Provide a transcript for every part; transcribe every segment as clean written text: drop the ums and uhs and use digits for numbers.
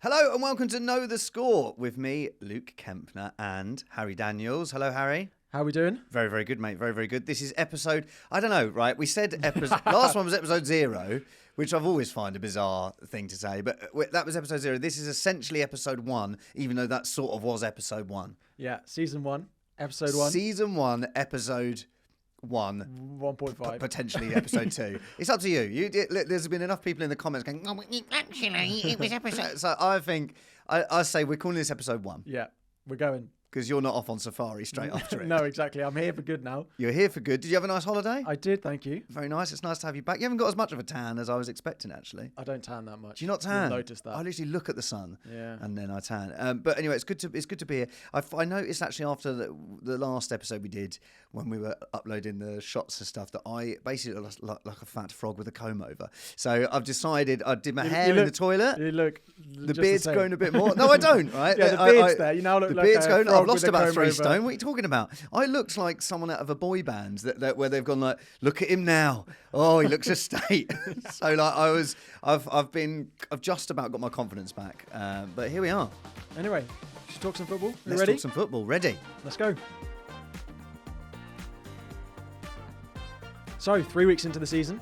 Hello and welcome to Know the Score with me, Luke Kempner, and Harry Daniels. Hello, Harry. How are we doing? Very, very good, mate. Very, very good. This is episode, I don't know, right? We said last one was episode 0, which I've always find a bizarre thing to say, but that was episode 0. This is essentially episode 1, even though that sort of was episode 1. Yeah, season 1, episode 1. Season 1, episode 1. 1.5. Potentially episode 2. It's up to you. There's been enough people in the comments going, oh, actually, it was episode... So I think, I say we're calling this episode 1. Yeah, we're going. Because you're not off on safari straight after it. No, exactly. I'm here for good now. You're here for good. Did you have a nice holiday? I did, thank you. Very nice. It's nice to have you back. You haven't got as much of a tan as I was expecting, actually. I don't tan that much. Do you not tan? You'll notice that. I literally look at the sun, yeah, and then I tan. But anyway, it's good to be here. I noticed actually after the last episode we did when we were uploading the shots and stuff that I basically look like a fat frog with a comb over. So I've decided I did my hair in the toilet. You look. The beard's grown a bit more. No, I don't. Right? Yeah, the beard's there. You now look like beard's a grown. frog I've lost with a about comb 3 over. stone. What are you talking about? I looked like someone out of a boy band that where they've gone like, look at him now. Oh, he looks a state. So like I've just about got my confidence back. But here we are. Anyway, should talk some football. Let's ready? talk some football. Ready? Let's go. So, 3 weeks into the season,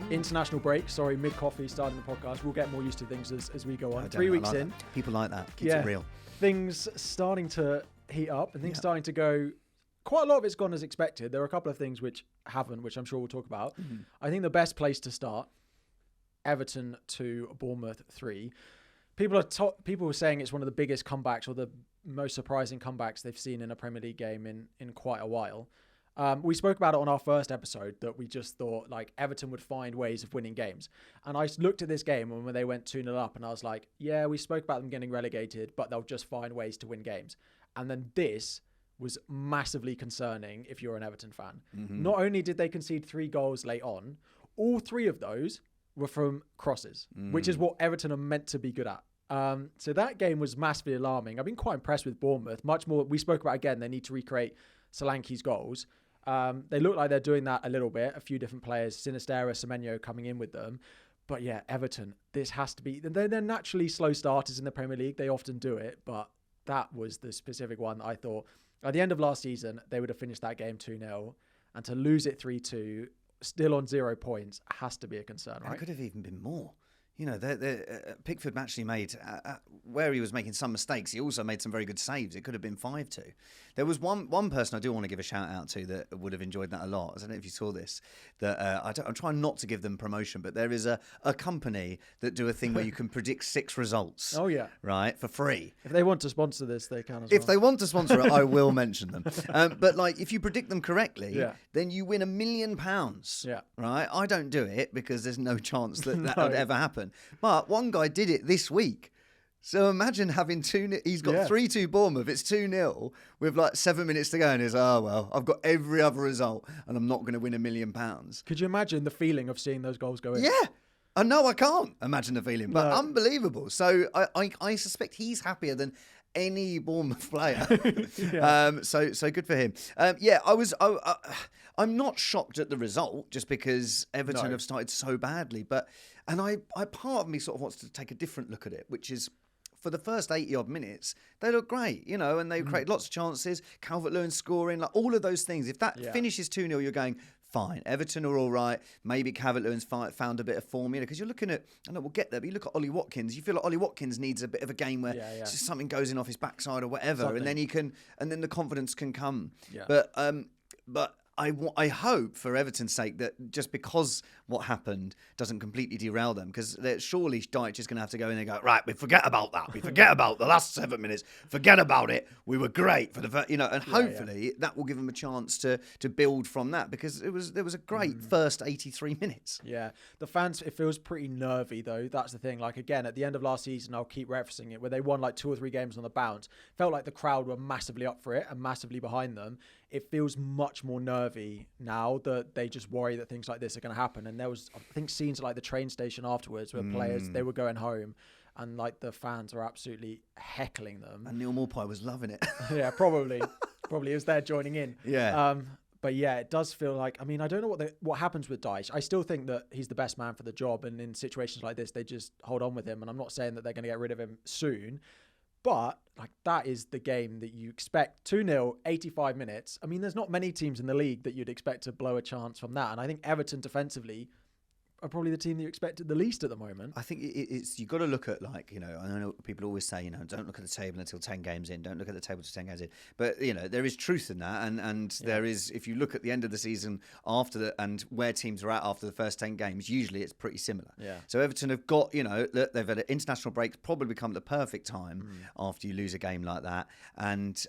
international break. Sorry, mid-coffee, starting the podcast. We'll get more used to things as we go on. 3 weeks like in. That. People like that. Keeps it real. Things starting to heat up and things starting to go. Quite a lot of it's gone as expected. There are a couple of things which haven't, which I'm sure we'll talk about. Mm-hmm. I think the best place to start, Everton 2, Bournemouth 3. People were saying it's one of the biggest comebacks or the most surprising comebacks they've seen in a Premier League game in quite a while. We spoke about it on our first episode that we just thought like Everton would find ways of winning games. And I looked at this game when they went 2-0 up and I was like, yeah, we spoke about them getting relegated, but they'll just find ways to win games. And then this was massively concerning if you're an Everton fan. Mm-hmm. Not only did they concede 3 goals late on, all 3 of those were from crosses, which is what Everton are meant to be good at. So that game was massively alarming. I've been quite impressed with Bournemouth. Much more, we spoke about again, they need to recreate Solanke's goals. They look like they're doing that a little bit. A few different players, Sinistera, Semenyo coming in with them. But yeah, Everton, this has to be... They're naturally slow starters in the Premier League. They often do it. But that was the specific one that I thought... At the end of last season, they would have finished that game 2-0. And to lose it 3-2, still on 0 points, has to be a concern, right? It could have even been more. You know, Pickford actually made, where he was making some mistakes, he also made some very good saves. It could have been 5-2. There was one person I do want to give a shout out to that would have enjoyed that a lot. I don't know if you saw this. That I'm trying not to give them promotion, but there is a company that do a thing where you can predict 6 results. Oh, yeah. Right, for free. If they want to sponsor this, they can as well. If they want to sponsor it, I will mention them. But like, if you predict them correctly, then you win £1 million. Yeah. Right? I don't do it because there's no chance that would ever happen. But one guy did it this week. So imagine having 2-0. He's got 3-2 Bournemouth. It's 2-0 with like 7 minutes to go. And he's, oh, well, I've got every other result and I'm not going to win £1 million. Could you imagine the feeling of seeing those goals go in? Yeah. I know I can't imagine the feeling, but unbelievable. So I suspect he's happier than any Bournemouth player. So good for him. I'm not shocked at the result just because Everton have started so badly. And I part of me sort of wants to take a different look at it, which is for the first 80 odd minutes, they look great, you know, and they create lots of chances. Calvert-Lewin scoring, like all of those things. If that finishes 2-0, you're going, fine. Everton are all right. Maybe Calvert-Lewin's found a bit of form, you know, because you're looking at, I know we'll get there, but you look at Ollie Watkins, you feel like Ollie Watkins needs a bit of a game where just something goes in off his backside or whatever, and then the confidence can come. Yeah. But I hope for Everton's sake that just because what happened doesn't completely derail them, because surely Dyche is going to have to go in and go, right, we forget about that. We forget about the last 7 minutes. Forget about it. We were great for the first, you know, and hopefully that will give them a chance to build from that, because there was a great first 83 minutes. Yeah. The fans, it feels pretty nervy though. That's the thing. Like again, at the end of last season, I'll keep referencing it, where they won like 2 or 3 games on the bounce. Felt like the crowd were massively up for it and massively behind them. It feels much more nervy now that they just worry that things like this are going to happen. And there was, I think, scenes at like the train station afterwards where players, they were going home and like the fans are absolutely heckling them. And Neil Maupay was loving it. Yeah, probably. Probably he was there joining in. Yeah. But yeah, it does feel like, I mean, I don't know what happens with Dyche. I still think that he's the best man for the job. And in situations like this, they just hold on with him. And I'm not saying that they're going to get rid of him soon. But like that is the game that you expect. 2-0, 85 minutes. I mean, there's not many teams in the league that you'd expect to blow a chance from that. And I think Everton defensively are probably the team that you expected the least at the moment. I think it's you got to look at, like, I know people always say, don't look at the table until 10 games in, don't look at the table until 10 games in. But, there is truth in that. And there is, if you look at the end of the season and where teams are at after the first 10 games, usually it's pretty similar. Yeah. So Everton have got, they've had an international break, probably become the perfect time after you lose a game like that. And,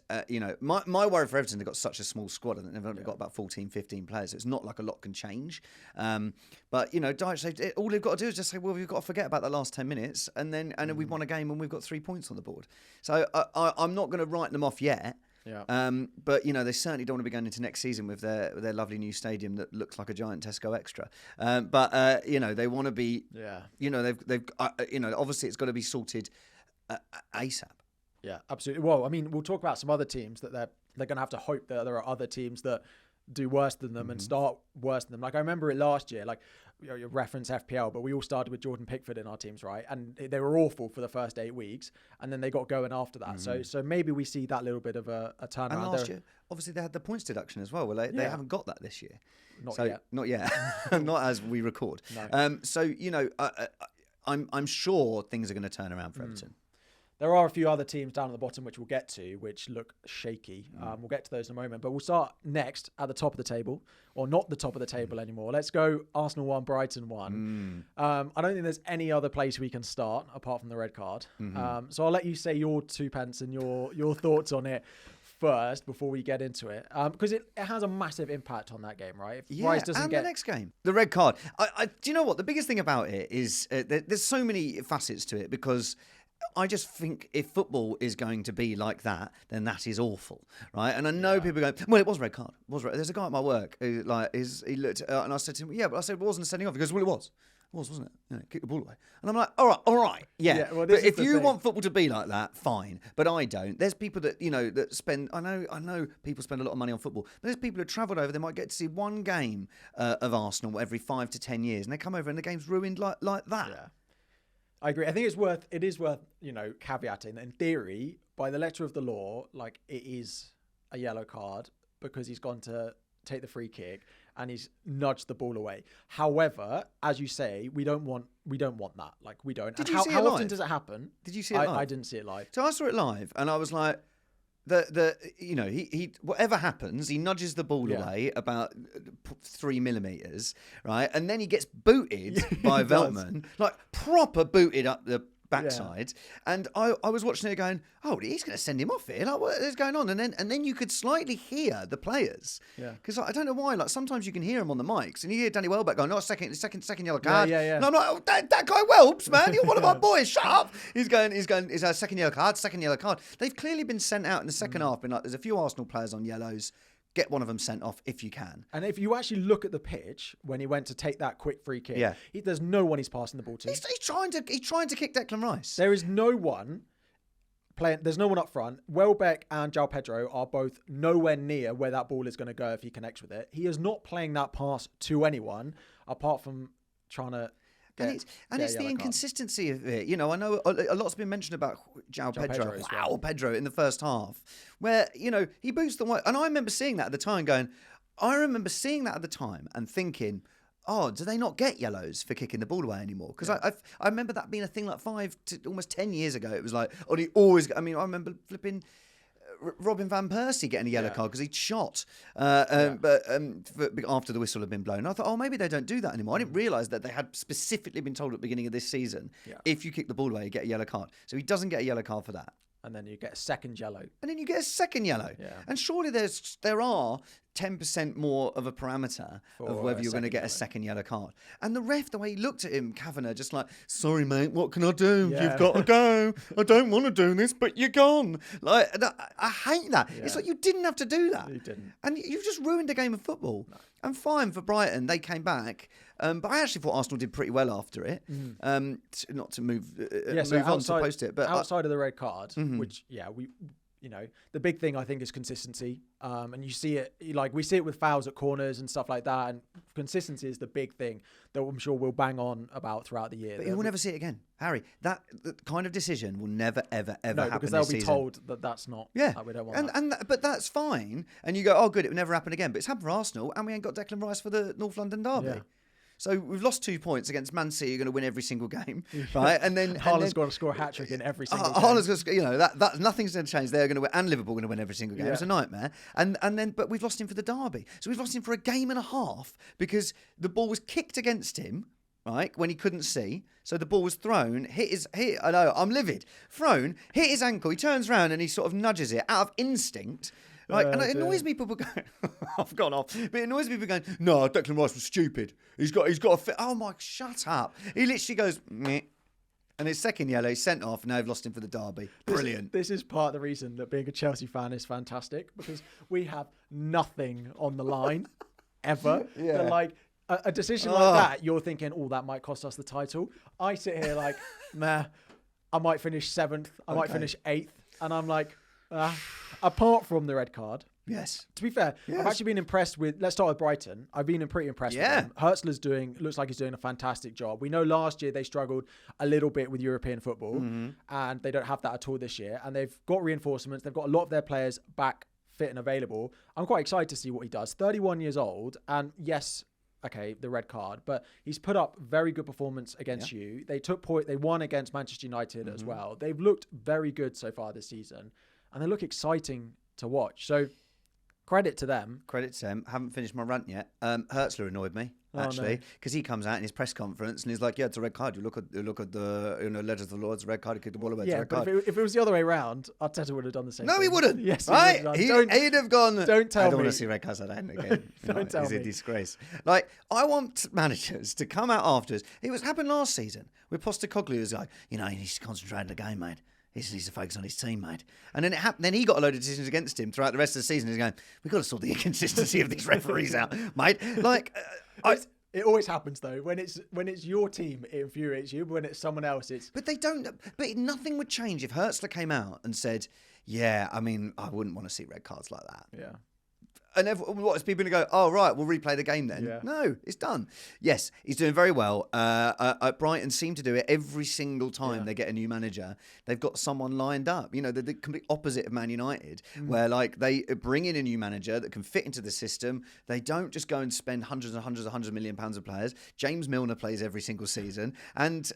my worry for Everton, they've got such a small squad and they've only got about 14, 15 players. So it's not like a lot can change. But, Dyche, all they've got to do is just say, well, we've got to forget about the last 10 minutes and then we've won a game and we've got 3 points on the board. So I'm not going to write them off yet. Yeah. But they certainly don't want to be going into next season with their lovely new stadium that looks like a giant Tesco Extra. But they want to be. Yeah. They've obviously it's got to be sorted ASAP. Yeah, absolutely. Well, I mean, we'll talk about some other teams that they're going to have to hope that there are other teams that do worse than them and start worse than them. Like I remember it last year, like you reference FPL, but we all started with Jordan Pickford in our teams, right? And they were awful for the first 8 weeks, and then they got going after that. So maybe we see that little bit of a turnaround. And last year, obviously, they had the points deduction as well. Well, they haven't got that this year. Not yet. Not as we record. No. I'm sure things are going to turn around for Everton. There are a few other teams down at the bottom which we'll get to, which look shaky. We'll get to those in a moment. But we'll start next at the top of the table, or not the top of the table anymore. Let's go Arsenal 1, Brighton 1. I don't think there's any other place we can start apart from the red card. So I'll let you say your 2 pence and your thoughts on it first before we get into it. Because it has a massive impact on that game, right? If Rice doesn't the next game. The red card. Do you know what? The biggest thing about it is there's so many facets to it because I just think if football is going to be like that, then that is awful, right? And I know people go, well, it was a red card. It was red. There's a guy at my work who he looked, and I said to him, yeah, but I said it wasn't a sending off. He goes, well, it was. It was, wasn't it? Kick the ball away. And I'm like, all right, yeah. Well, but if you want football to be like that, fine. But I don't. There's people that that spend. I know people spend a lot of money on football. But there's people who travelled over. They might get to see one game of Arsenal every 5 to 10 years, and they come over and the game's ruined like that. Yeah. I agree. I think it is worth, caveating that in theory, by the letter of the law, like it is a yellow card because he's gone to take the free kick and he's nudged the ball away. However, as you say, we don't want that. Like we don't. Did you see it live? How often does it happen? Did you see it live? I didn't see it live. So I saw it live and I was like, he whatever happens, he nudges the ball away about 3 millimeters, right? And then he gets booted by Veltman, like proper booted up the backside. Yeah. And I was watching it going, oh, he's going to send him off here. Like, what is going on? And then you could slightly hear the players. Yeah. Because I don't know why. Like sometimes you can hear him on the mics, and you hear Danny Welbeck going, "No, second yellow card." Yeah. And I'm like, oh, that guy Welbs, man, you're one of our boys. Shut up. He's going. Is a second yellow card. They've clearly been sent out in the second half. Been like, there's a few Arsenal players on yellows. Get one of them sent off if you can. And if you actually look at the pitch when he went to take that quick free kick, there's no one he's passing the ball to. He's trying to kick Declan Rice. There is no one playing. There's no one up front. Welbeck and João Pedro are both nowhere near where that ball is going to go if he connects with it. He is not playing that pass to anyone apart from trying to. It's the inconsistency of it. I know a lot's been mentioned about João Pedro. Wow, Pedro in the first half, where he boots the white. And I remember seeing that at the time, and thinking, oh, do they not get yellows for kicking the ball away anymore? Because I remember that being a thing like 5 to almost 10 years ago. It was like, oh, he always. I mean, I remember flipping Robin van Persie getting a yellow card because he'd shot, but after the whistle had been blown. I thought, oh, maybe they don't do that anymore. I didn't realise that they had specifically been told at the beginning of this season, if you kick the ball away, you get a yellow card. So he doesn't get a yellow card for that. And then you get a second yellow. Yeah. And surely there are 10% more of a parameter of whether you're going to get a second yellow card. And the ref, the way he looked at him, Kempner, just like, sorry, mate, what can I do? Yeah. You've got to go. I don't want to do this, but you're gone. Like, I hate that. Yeah. It's like you didn't have to do that. You didn't. And you've just ruined a game of football. No. And fine for Brighton, they came back. But I actually thought Arsenal did pretty well after it. Not to move on to post it. But outside of the red card, which, the big thing I think is consistency. And you see it, like we see it with fouls at corners and stuff like that. And consistency is the big thing that I'm sure we'll bang on about throughout the year. But you will never see it again, Harry. That kind of decision will never, ever, ever happen because they'll this be season. told that that's not. Yeah, we don't want that. But that's fine. And you go, oh, good, it will never happen again. But it's happened for Arsenal, and we ain't got Declan Rice for the North London derby. Yeah. So we've lost 2 points against Man City. You're going to win every single game, right? And then Haaland's got to score a hat trick in every single game. Haaland's got to, that nothing's going to change. They're going to win, and Liverpool are going to win every single game. Yeah. It's a nightmare. And then, but we've lost him for the derby. So we've lost him for a game and a half because the ball was kicked against him, right, when he couldn't see. So the ball was thrown, I know, I'm livid. Thrown, hit his ankle. He turns around and he sort of nudges it out of instinct. Right, and it annoys me. People going, I've gone off, but it annoys me. People going, no, Declan Rice was stupid. He's got a fit. Oh my, shut up! He literally goes, meh. And his second yellow, he's sent off. Now they've lost him for the derby. Brilliant. This is part of the reason that being a Chelsea fan is fantastic, because we have nothing on the line ever. Yeah. That, like a decision like that, you're thinking, oh, that might cost us the title. I sit here like, nah, I might finish 7th. I might finish 8th, and I'm like. Apart from the red card, yes. To be fair, yes. I've actually been impressed with. Let's start with Brighton. I've been pretty impressed with them. Hurtzler's looks like he's doing a fantastic job. We know last year they struggled a little bit with European football, and they don't have that at all this year. And they've got reinforcements. They've got a lot of their players back fit and available. I'm quite excited to see what he does. 31 years old, and yes. Okay, the red card, but he's put up very good performance against you. They They won against Manchester United as well. They've looked very good so far this season, and they look exciting to watch. So, credit to them. Credit to them. Haven't finished my rant yet. Hertzler annoyed me actually because he comes out in his press conference and he's like, "Yeah, it's a red card. You look at the letters of the law. It's a red card. He kicked the ball away. It's a red card." If it was the other way around, Arteta would have done the same. No, thing. he wouldn't. Yes, right? He'd have gone. Don't tell me. I don't want to see red cards like that again. Don't tell me. It's a disgrace. Like, I want managers to come out afterwards. It was happened last season with Postecoglou. He was like, he needs to concentrate on the game, mate. He needs to focus on his team, mate. And then it happened. Then he got a load of decisions against him throughout the rest of the season. He's going, we've got to sort the inconsistency of these referees out, mate. Like, it always happens though. When it's your team, it infuriates you. But when it's someone else, it's. But they don't. But nothing would change if Hertzler came out and said, "Yeah, I mean, I wouldn't want to see red cards like that." Yeah. And what is people going to go, oh, right, we'll replay the game then? Yeah. No, it's done. Yes, he's doing very well. Brighton seem to do it every single time they get a new manager. They've got someone lined up. The complete opposite of Man United, where like they bring in a new manager that can fit into the system. They don't just go and spend hundreds and hundreds of million pounds of players. James Milner plays every single season. And,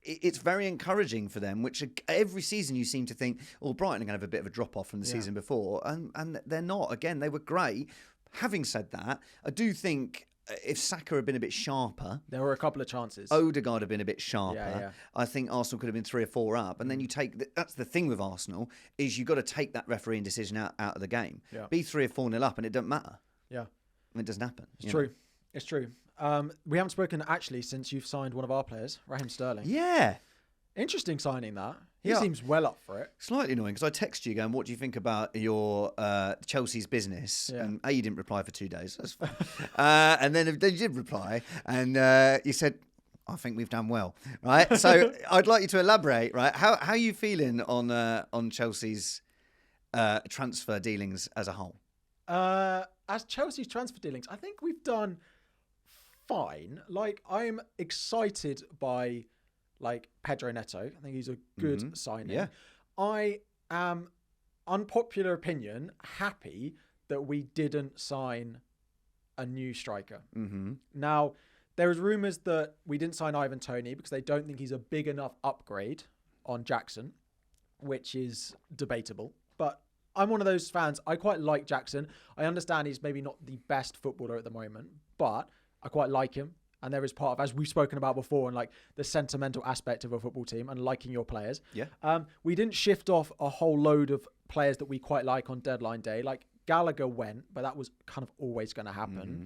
it's very encouraging for them, which every season you seem to think, oh, Brighton are going to have a bit of a drop-off from the season before, and they're not. Again, they were great. Having said that, I do think if Saka had been a bit sharper... There were a couple of chances. Odegaard had been a bit sharper. Yeah. I think Arsenal could have been 3 or 4 up. And then you take... That's the thing with Arsenal, is you've got to take that refereeing decision out of the game. Yeah. Be 3 or 4-0 up, and it doesn't matter. Yeah. It doesn't happen. It's true. It's true. We haven't spoken actually since you've signed one of our players, Raheem Sterling. Yeah. Interesting signing that. He seems well up for it. Slightly annoying because I text you going, what do you think about your Chelsea's business? Yeah. And you didn't reply for 2 days. That's fine. And then you did reply and you said, I think we've done well, right? So I'd like you to elaborate, right? How are you feeling on Chelsea's transfer dealings as a whole? As Chelsea's transfer dealings, I think we've done fine. Like, I'm excited by Pedro Neto. I think he's a good signing. Yeah. I am, unpopular opinion, happy that we didn't sign a new striker. Mm-hmm. Now, there is rumours that we didn't sign Ivan Toney because they don't think he's a big enough upgrade on Jackson, which is debatable. But I'm one of those fans. I quite like Jackson. I understand he's maybe not the best footballer at the moment, but I quite like him. And there is part of, as we've spoken about before, and the sentimental aspect of a football team and liking your players. Yeah. We didn't shift off a whole load of players that we quite like on deadline day. Like Gallagher went, but that was kind of always going to happen. Mm-hmm.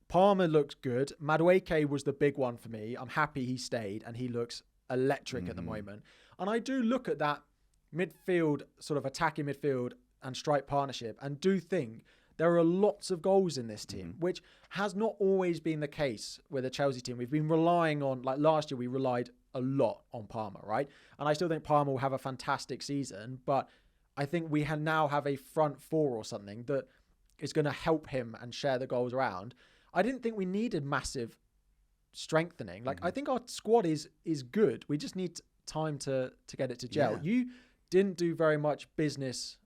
Palmer looked good. Madueke was the big one for me. I'm happy he stayed, and he looks electric at the moment. And I do look at that midfield, sort of attacking midfield and strike partnership, and do think there are lots of goals in this team, which has not always been the case with the Chelsea team. We've been relying on, last year, we relied a lot on Palmer, right? And I still think Palmer will have a fantastic season, but I think we now have a front four or something that is going to help him and share the goals around. I didn't think we needed massive strengthening. Like, I think our squad is good. We just need time to get it to gel. Yeah. You didn't do very much business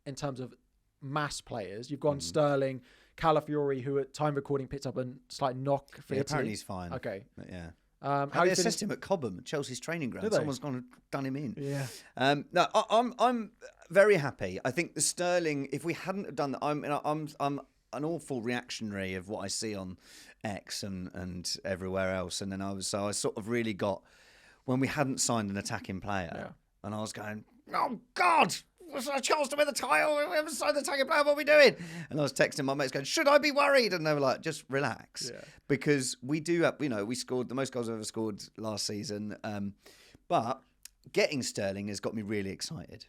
in terms of mass players. You've gone Sterling, Calafiori, who at time recording picked up a slight knock for Italy. Apparently he's fine. Okay. But yeah. How they assessed him at Cobham, Chelsea's training ground. Someone's gone and done him in. Yeah. No, I'm very happy. I think the Sterling, if we hadn't have done that, I'm an awful reactionary of what I see on X and everywhere else. And then I sort of really got, when we hadn't signed an attacking player, and I was going, oh God, what's our chance to win the title? We haven't signed the attacking player, what are we doing? And I was texting my mates going, should I be worried? And they were like, just relax. Yeah. Because we do have, we scored the most goals I've ever scored last season. But getting Sterling has got me really excited.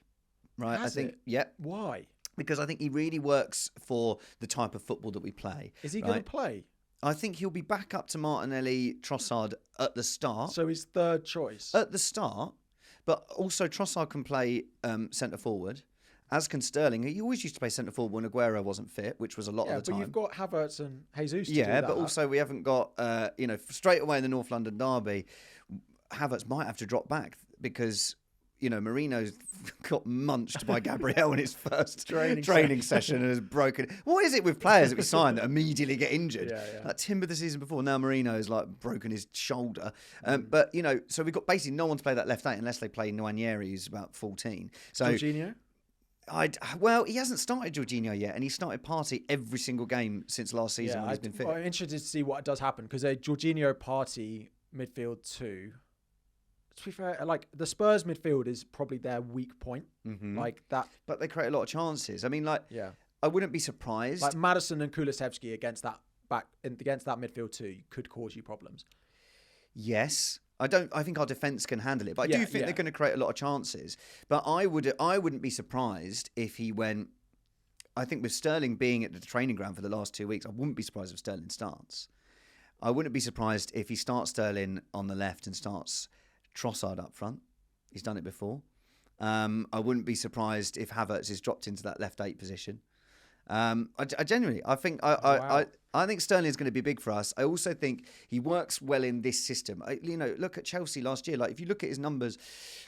Right? Has it? Yeah. Why? Because I think he really works for the type of football that we play. Is he going to play? I think he'll be back up to Martinelli, Trossard at the start. So his third choice? At the start. But also Trossard can play centre forward, as can Sterling. He always used to play centre forward when Aguero wasn't fit, which was a lot of the time. But you've got Havertz and Jesus to do that. Yeah, but also we haven't got, straight away in the North London derby, Havertz might have to drop back because, Marino's got munched by Gabriel in his first training session and has broken. What is it with players that we sign that immediately get injured? Like Timber the season before, now Marino's like broken his shoulder. But, so we've got basically no one to play that left eight unless they play Nwaneri, who's about 14. So Jorginho? He hasn't started Jorginho yet, and he started Partey every single game since last season when he's been fit. I'm interested to see what does happen because a Jorginho Partey midfield 2. To be fair, like the Spurs midfield is probably their weak point, like that. But they create a lot of chances. I mean, I wouldn't be surprised. Like Maddison and Kulusevski against that midfield 2 could cause you problems. Yes. I think our defence can handle it, but I do think they're going to create a lot of chances. But I wouldn't be surprised if he went. I think with Sterling being at the training ground for the last 2 weeks, I wouldn't be surprised if Sterling starts. I wouldn't be surprised if he starts Sterling on the left and starts Trossard up front. He's done it before. I wouldn't be surprised if Havertz is dropped into that left 8 position. I genuinely, I think I think Sterling is going to be big for us. I also think he works well in this system. Look at Chelsea last year. Like if you look at his numbers,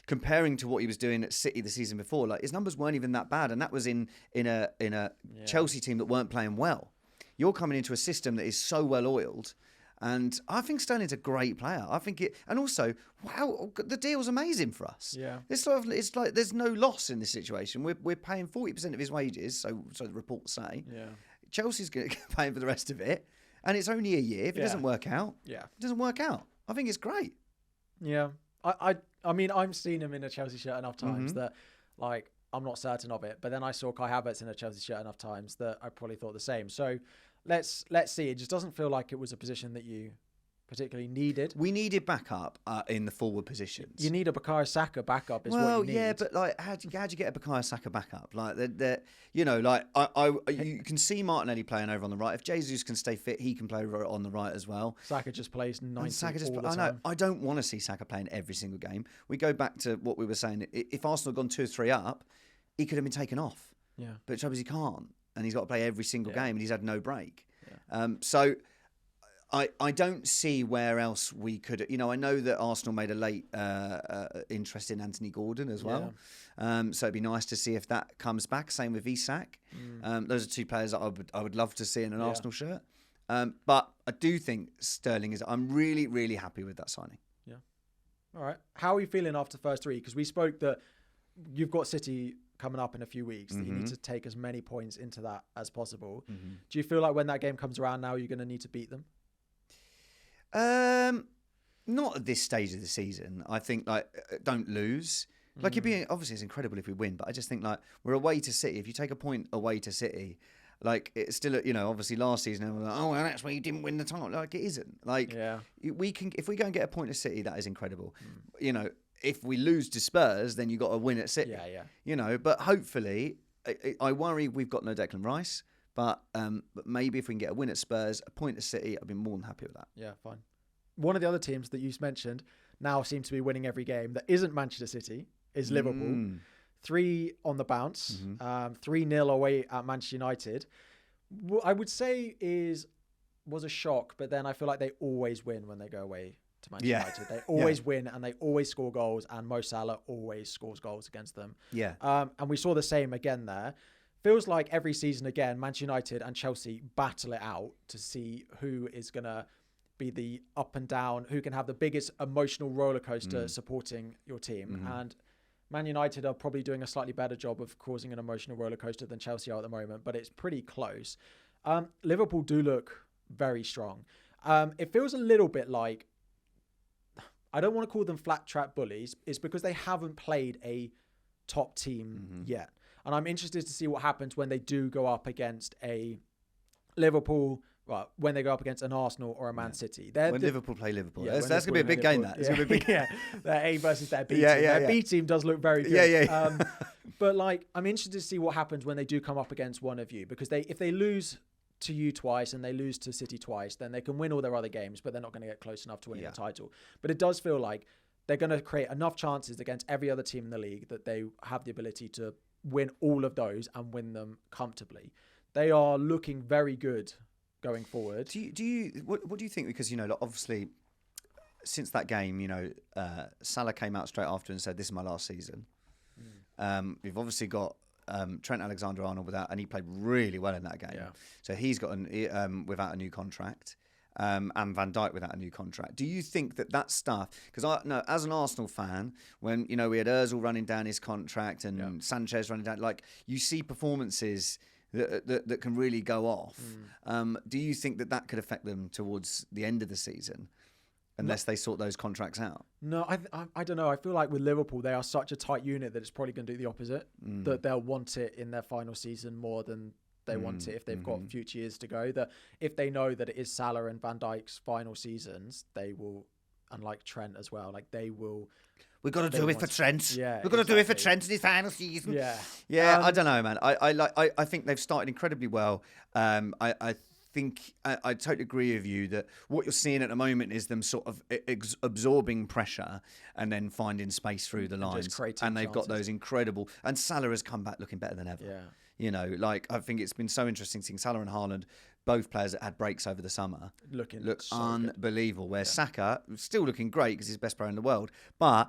comparing to what he was doing at City the season before, like his numbers weren't even that bad, and that was in a Chelsea team that weren't playing well. You're coming into a system that is so well oiled. And I think Sterling's a great player. I think and also, wow, the deal's amazing for us. Yeah, it's like there's no loss in this situation. We're paying 40% of his wages, so the reports say. Yeah, Chelsea's going to pay for the rest of it, and it's only a year. If it doesn't work out, it doesn't work out. I think it's great. Yeah, I mean, I'm seeing him in a Chelsea shirt enough times that, like, I'm not certain of it. But then I saw Kai Havertz in a Chelsea shirt enough times that I probably thought the same. So. Let's see. It just doesn't feel like it was a position that you particularly needed. We needed backup in the forward positions. You need a Bukayo Saka backup is what you need. Yeah, but like, how'd you get a Bukayo Saka backup? Like, you can see Martinelli playing over on the right. If Jesus can stay fit, he can play over on the right as well. Saka just plays 90 all the time. I know. I don't want to see Saka playing every single game. We go back to what we were saying. If Arsenal had gone 2 or 3 up, he could have been taken off. Yeah. But the trouble is he can't. And he's got to play every single game, and he's had no break. Yeah. So I don't see where else we could. I know that Arsenal made a late interest in Anthony Gordon as well. Yeah. So it'd be nice to see if that comes back. Same with Isak. Those are 2 players that I would love to see in an Arsenal shirt. But I do think Sterling is. I'm really, really happy with that signing. Yeah. All right. How are you feeling after the first 3? Because we spoke that you've got City coming up in a few weeks, that you need to take as many points into that as possible. Do you feel like when that game comes around now, you're going to need to beat them? Not at this stage of the season. I think don't lose. Like obviously it's incredible if we win, but I just think we're away to City. If you take a point away to City, it's still obviously last season everyone was like, that's why you didn't win the title. Like it isn't. We can if we go and get a point at City, that is incredible. If we lose to Spurs, then you got to win at City. Yeah. But hopefully, I worry we've got no Declan Rice. But maybe if we can get a win at Spurs, a point at City, I'd be more than happy with that. Yeah, fine. One of the other teams that you mentioned now seem to be winning every game that isn't Manchester City is Liverpool. 3 on the bounce, 3-0 away at Manchester United. I would say was a shock, but then I feel like they always win when they go away to Manchester United. They always win and they always score goals, and Mo Salah always scores goals against them. Yeah. And we saw the same again there. Feels like every season again, Manchester United and Chelsea battle it out to see who is going to be the up and down, who can have the biggest emotional roller coaster supporting your team. And Man United are probably doing a slightly better job of causing an emotional roller coaster than Chelsea are at the moment, but it's pretty close. Liverpool do look very strong. It feels a little bit like, I don't want to call them flat track bullies. It's because they haven't played a top team yet. And I'm interested to see what happens when they do go up against a Liverpool, well, when they go up against an Arsenal or a Man City. When Liverpool play Liverpool. That's going to be a big game, that. It's going to be a big their A versus their B team. Their B team does look very good. But like, I'm interested to see what happens when they do come up against one of you, because if they lose to you twice and they lose to City twice, then they can win all their other games, but they're not going to get close enough to winning the title. But it does feel like they're going to create enough chances against every other team in the league that they have the ability to win all of those and win them comfortably. They are looking very good going forward. What do you think? Because, obviously, since that game, Salah came out straight after and said, "This is my last season." We've obviously got Trent Alexander-Arnold without, and he played really well in that game. Yeah. So he's got without a new contract. And Van Dijk without a new contract. Do you think that stuff? Because as an Arsenal fan, when we had Ozil running down his contract and Sanchez running down, like, you see performances that can really go off. Do you think that could affect them towards the end of the season, unless they sort those contracts out? No, I don't know. I feel like with Liverpool, they are such a tight unit that it's probably going to do the opposite. That they'll want it in their final season more than they want it if they've got future years to go. That if they know that it is Salah and Van Dijk's final seasons, they will, and like Trent as well, like they will. We've got to do it for Trent. Yeah, we've got to do it for Trent in his final season. Yeah. I don't know, man. I think they've started incredibly well. I think I totally agree with you that what you're seeing at the moment is them sort of absorbing pressure and then finding space through the lines. And they've got those incredible. And Salah has come back looking better than ever. Yeah. I think it's been so interesting seeing Salah and Haaland, both players that had breaks over the summer, look so unbelievable. Good. Where Saka, still looking great because he's the best player in the world, but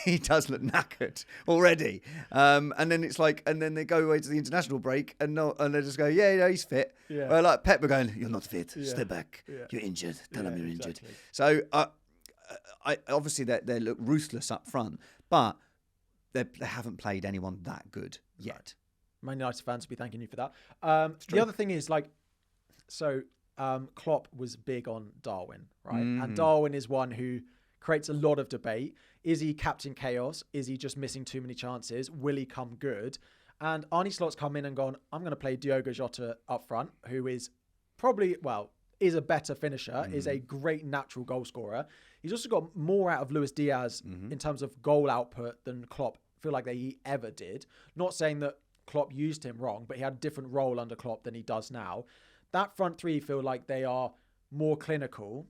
he does look knackered already. And then it's like, and then they go away to the international break and they just go, he's fit. Yeah. Well, like Pep were going, "You're not fit. Yeah. Step back. Yeah. You're injured. Tell him you're injured." So obviously they look ruthless up front, but they haven't played anyone that good yet. Right. Man United fans will be thanking you for that. The other thing is, Klopp was big on Darwin, right? And Darwin is one who creates a lot of debate. Is he Captain Chaos? Is he just missing too many chances? Will he come good? And Arne Slot's come in and gone, "I'm going to play Diogo Jota up front, who is is a better finisher, is a great natural goal scorer. He's also got more out of Luis Diaz in terms of goal output than Klopp feel like he ever did. Not saying that Klopp used him wrong, but he had a different role under Klopp than he does now. That front three feel like they are more clinical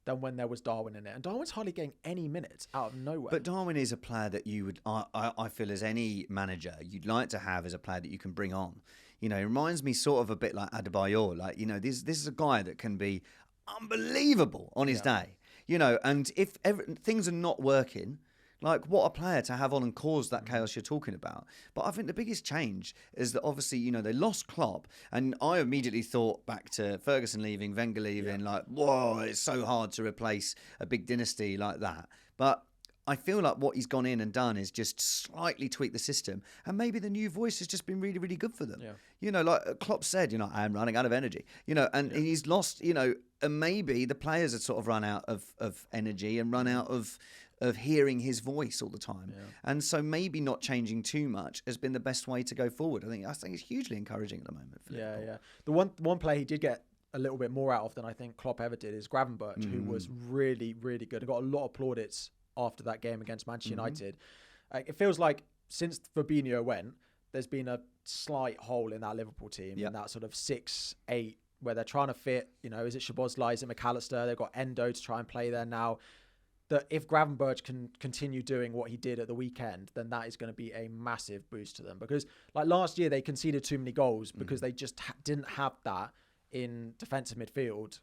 than when there was Darwin in it. And Darwin's hardly getting any minutes out of nowhere. But Darwin is a player that you would, I feel, as any manager, you'd like to have as a player that you can bring on. It reminds me sort of a bit like Adebayor. Like, this is a guy that can be unbelievable on his day. And if things are not working, like, what a player to have on and cause that chaos you're talking about. But I think the biggest change is that obviously, they lost Klopp. And I immediately thought back to Ferguson leaving, Wenger leaving, like, whoa, it's so hard to replace a big dynasty like that. But I feel like what he's gone in and done is just slightly tweak the system. And maybe the new voice has just been really, really good for them. Yeah. Like Klopp said, I am running out of energy. And he's lost, and maybe the players had sort of run out of energy and run out of hearing his voice all the time. Yeah. And so maybe not changing too much has been the best way to go forward. I think it's hugely encouraging at the moment for Liverpool. Yeah. The one player he did get a little bit more out of than I think Klopp ever did is Gravenberch, who was really, really good. He got a lot of plaudits after that game against Manchester United. It feels like since Fabinho went, there's been a slight hole in that Liverpool team, in that sort of 6-8, where they're trying to fit, is it Szoboszlai, is it McAllister? They've got Endo to try and play there now. that if Gravenberch can continue doing what he did at the weekend, then that is going to be a massive boost to them. Because like last year, they conceded too many goals because they just didn't have that in defensive midfield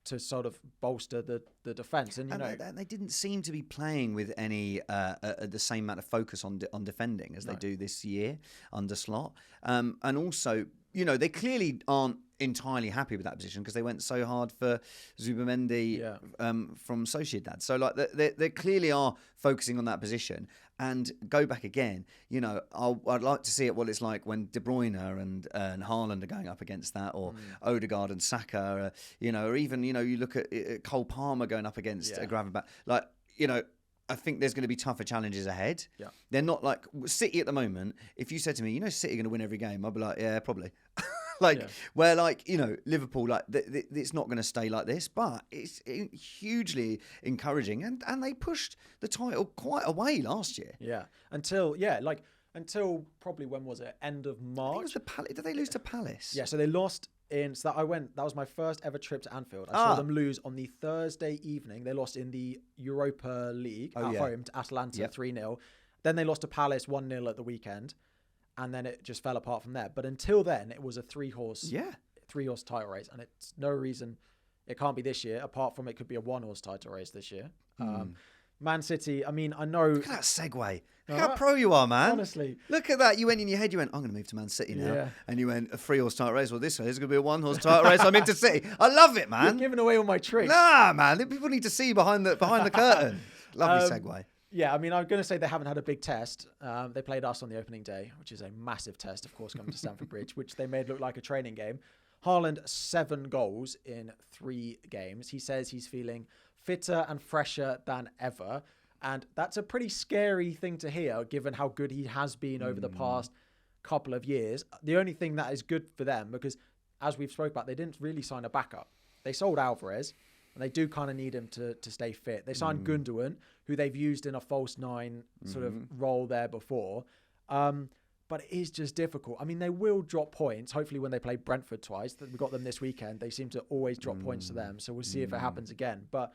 to sort of bolster the defence. And they didn't seem to be playing with any the same amount of focus on defending as they do this year under Slot. And also, they clearly aren't entirely happy with that position because they went so hard for Zubimendi from Sociedad. So like they clearly are focusing on that position. And go back again, I'd like to see what it's like when De Bruyne and Haaland are going up against that, or Odegaard and Saka, or even, you look at Cole Palmer going up against Gravenberch. Like, I think there's going to be tougher challenges ahead. Yeah. They're not like City at the moment. If you said to me, City are going to win every game, I'd be like, yeah, probably. Where Liverpool, it's not going to stay like this, but it's hugely encouraging, and they pushed the title quite a way last year. Yeah, until probably, when was it? End of March. Did they lose to Palace? Yeah, so they lost that was my first ever trip to Anfield. I saw them lose on the Thursday evening. They lost in the Europa League at home to Atalanta 3-0. Then they lost to Palace 1-0 at the weekend. And then it just fell apart from there. But until then, it was a three-horse title race. And it's no reason it can't be this year, apart from it could be a one-horse title race this year. Man City, I mean, I know... Look at that segue. Look how pro you are, man. Honestly. Look at that. You went in your head, I'm going to move to Man City now. Yeah. And you went, a three-horse title race. Well, this is going to be a one-horse title race. I'm into City. I love it, man. You're giving away all my tricks. Nah, man. People need to see behind the curtain. Lovely segue. Yeah, I mean, I'm going to say they haven't had a big test. They played us on the opening day, which is a massive test, of course, coming to Stamford Bridge, which they made look like a training game. Haaland, 7 goals in 3 games. He says he's feeling fitter and fresher than ever. And that's a pretty scary thing to hear, given how good he has been over the past couple of years. The only thing that is good for them, because as we've spoke about, they didn't really sign a backup. They sold Alvarez, and they do kind of need him to stay fit. They signed Gundogan, who they've used in a false 9 sort of role there before. But it is just difficult. I mean, they will drop points. Hopefully when they play Brentford twice, we got them this weekend, they seem to always drop points to them. So we'll see if it happens again. But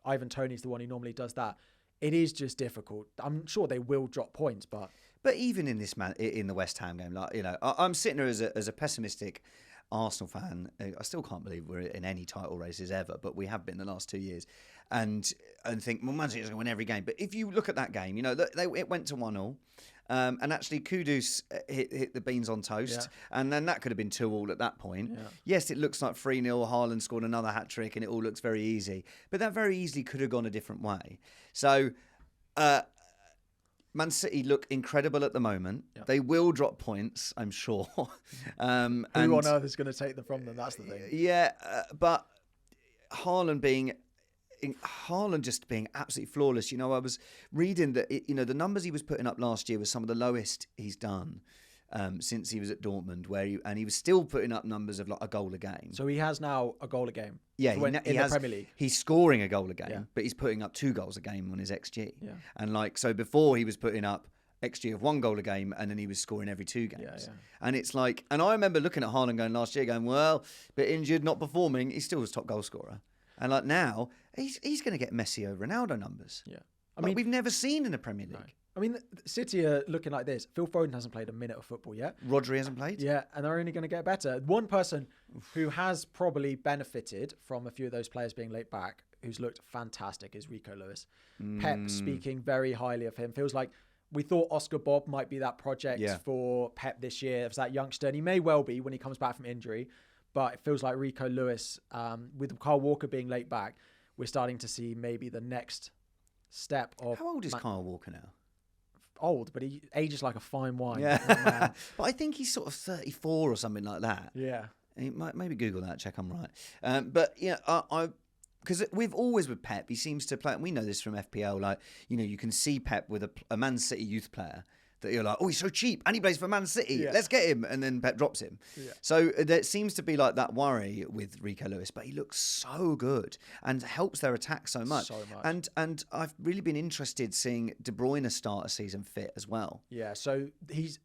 Ivan Toney's the one who normally does that. It is just difficult. I'm sure they will drop points, but even in the West Ham game, I'm sitting here as a pessimistic Arsenal fan. I still can't believe we're in any title races ever, but we have been the last 2 years, and think, well, Man City's going to win every game. But if you look at that game, it went to 1-1. And actually, Kudus hit the beans on toast, and then that could have been 2-2 at that point. Yeah. Yes, it looks like 3-0. Haaland scored another hat trick, and it all looks very easy. But that very easily could have gone a different way. So, Man City look incredible at the moment. Yeah. They will drop points, I'm sure. Who on earth is going to take them from them? That's the thing. Yeah, but Haaland just being absolutely flawless. I was reading that the numbers he was putting up last year was some of the lowest he's done since he was at Dortmund, and he was still putting up numbers of like a goal a game. So he has now a goal a game. Yeah, in the Premier League. He's scoring a goal a game, but he's putting up 2 goals a game on his XG. Yeah. And so before he was putting up XG of 1 goal a game, and then he was scoring every 2 games. Yeah, yeah. And it's like, and I remember looking at Haaland last year going, well, bit injured, not performing. He still was top goal scorer. And now he's going to get Messi over Ronaldo numbers. Yeah, I mean, we've never seen in the Premier League. No. I mean, City are looking like this. Phil Foden hasn't played a minute of football yet. Rodri hasn't played. Yeah, and they're only going to get better. One person who has probably benefited from a few of those players being laid back, who's looked fantastic, is Rico Lewis. Pep speaking very highly of him. Feels like we thought Oscar Bob might be that project for Pep this year. It was that youngster, and he may well be when he comes back from injury. But it feels like Rico Lewis, with Kyle Walker being laid back, we're starting to see maybe the next step of... How old is Kyle Walker now? Old, but he ages like a fine wine. Yeah. But I think he's sort of 34 or something like that. Yeah. He might maybe Google that, check I'm right. But yeah, because we've always with Pep, he seems to play, and we know this from FPL, you can see Pep with a Man City youth player that you're like, oh, he's so cheap and he plays for Man City. Yeah. Let's get him. And then Pep drops him. Yeah. So there seems to be like that worry with Rico Lewis, but he looks so good and helps their attack so much. And I've really been interested seeing De Bruyne start a season fit as well. Yeah, so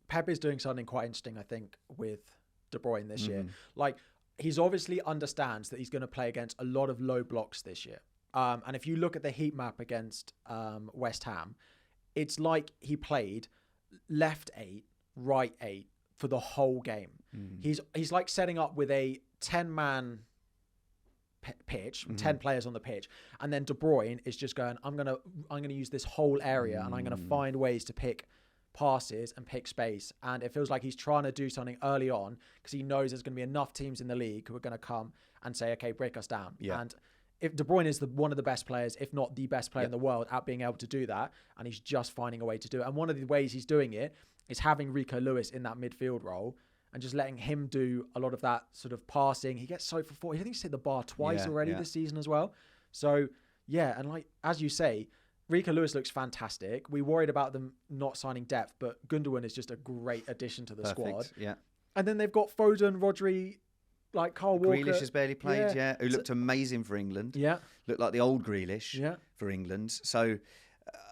Pep is doing something quite interesting, I think, with De Bruyne this year. Like, he's obviously understands that he's going to play against a lot of low blocks this year. And if you look at the heat map against West Ham, it's like he played left 8, right 8 for the whole game. He's like setting up with a 10-man pitch, 10 players on the pitch, and then De Bruyne is just going, I'm gonna use this whole area and I'm gonna find ways to pick passes and pick space. And it feels like he's trying to do something early on because he knows there's going to be enough teams in the league who are going to come and say, okay, break us down. And if De Bruyne is one of the best players, if not the best player in the world at being able to do that, and he's just finding a way to do it. And one of the ways he's doing it is having Rico Lewis in that midfield role and just letting him do a lot of that sort of passing. He gets so for 40. I think he's hit the bar twice already this season as well. So, yeah, and like as you say, Rico Lewis looks fantastic. We worried about them not signing depth, but Gundogan is just a great addition to the squad. Yeah. And then they've got Foden, Rodri, like Carl Walker. Grealish has barely played, who looked amazing for England. Yeah. Looked like the old Grealish for England. So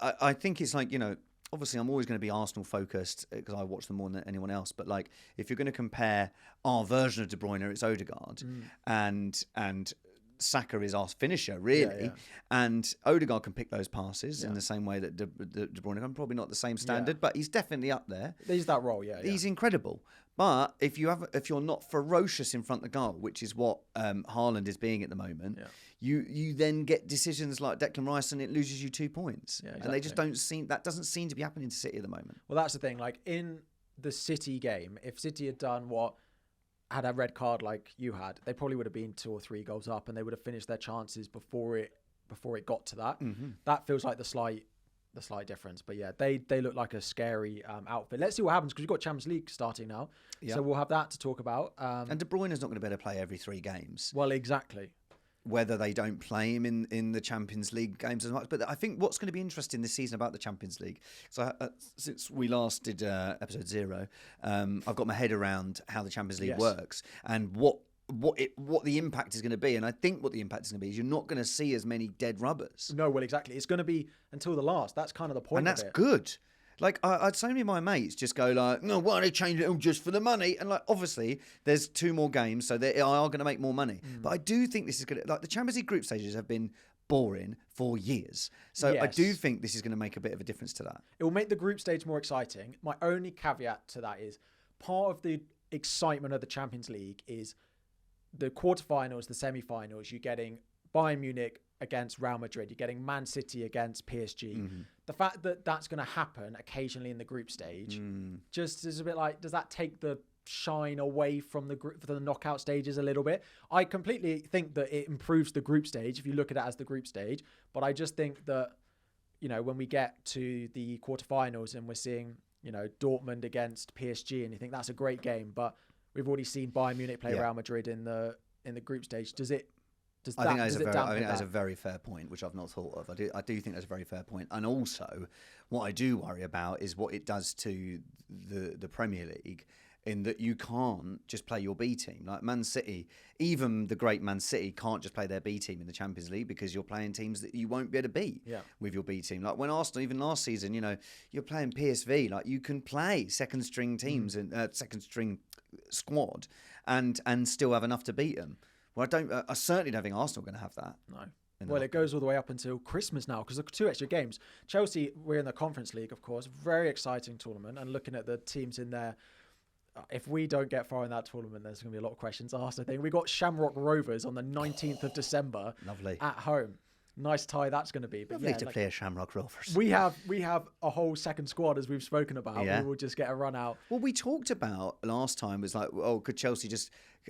I think it's like, obviously I'm always going to be Arsenal focused because I watch them more than anyone else. But like, if you're going to compare our version of De Bruyne, it's Odegaard and Saka is our finisher, really. And Odegaard can pick those passes in the same way that De Bruyne can. Probably not the same standard, but he's definitely up there. He's that role, He's incredible. But if you're not ferocious in front of goal, which is what Haaland is being at the moment, you then get decisions like Declan Rice and it loses you 2 points. Yeah, exactly. And they just doesn't seem to be happening to City at the moment. Well, that's the thing. Like in the City game, if City had done had a red card like you had, they probably would have been 2 or 3 goals up and they would have finished their chances before it got to that. That feels like the slight difference. But yeah, they look like a scary outfit. Let's see what happens because we've got Champions League starting now. So we'll have that to talk about. And De Bruyne is not going to be able to play every 3 games. Well, exactly. Whether they don't play him in the Champions League games as much. But I think what's going to be interesting this season about the Champions League, so since we last did episode 0, I've got my head around how the Champions League works and what the impact is going to be. And I think what the impact is going to be is you're not going to see as many dead rubbers. No, well, exactly. It's going to be until the last. That's kind of the point and that's good. Like, I'd so many of my mates just go like, no, why don't they change it all just for the money? And like, obviously, there's 2 more games, so they are going to make more money. But I do think this is going to, like, the Champions League group stages have been boring for years. So I do think this is going to make a bit of a difference to that. It will make the group stage more exciting. My only caveat to that is part of the excitement of the Champions League is the quarterfinals, the semi-finals, you're getting Bayern Munich against Real Madrid, you're getting Man City against PSG. The fact that that's going to happen occasionally in the group stage just is a bit like, does that take the shine away from the knockout stages a little bit? I completely think that it improves the group stage if you look at it as the group stage, but I just think that, when we get to the quarterfinals and we're seeing, Dortmund against PSG and you think that's a great game, but we've already seen Bayern Munich play Real Madrid in the group stage. I think that's a very fair point, which I've not thought of. I do think that's a very fair point. And also, what I do worry about is what it does to the Premier League, in that you can't just play your B team. Like Man City, even the great Man City can't just play their B team in the Champions League because you're playing teams that you won't be able to beat with your B team. Like when Arsenal, even last season, you're playing PSV. Like you can play second string teams and second string squad and still have enough to beat them. Well, I certainly don't think Arsenal are going to have that. No. Well, it goes all the way up until Christmas now because the 2 extra games. Chelsea, we're in the Conference League, of course. Very exciting tournament. And looking at the teams in there, if we don't get far in that tournament, there's going to be a lot of questions asked, I think. We got Shamrock Rovers on the 19th of December. Lovely. At home. Nice tie that's going to be. But lovely to play a Shamrock Rovers. We have a whole second squad, as we've spoken about. Yeah. We will just get a run out. Well, we talked about last time was like, could Chelsea just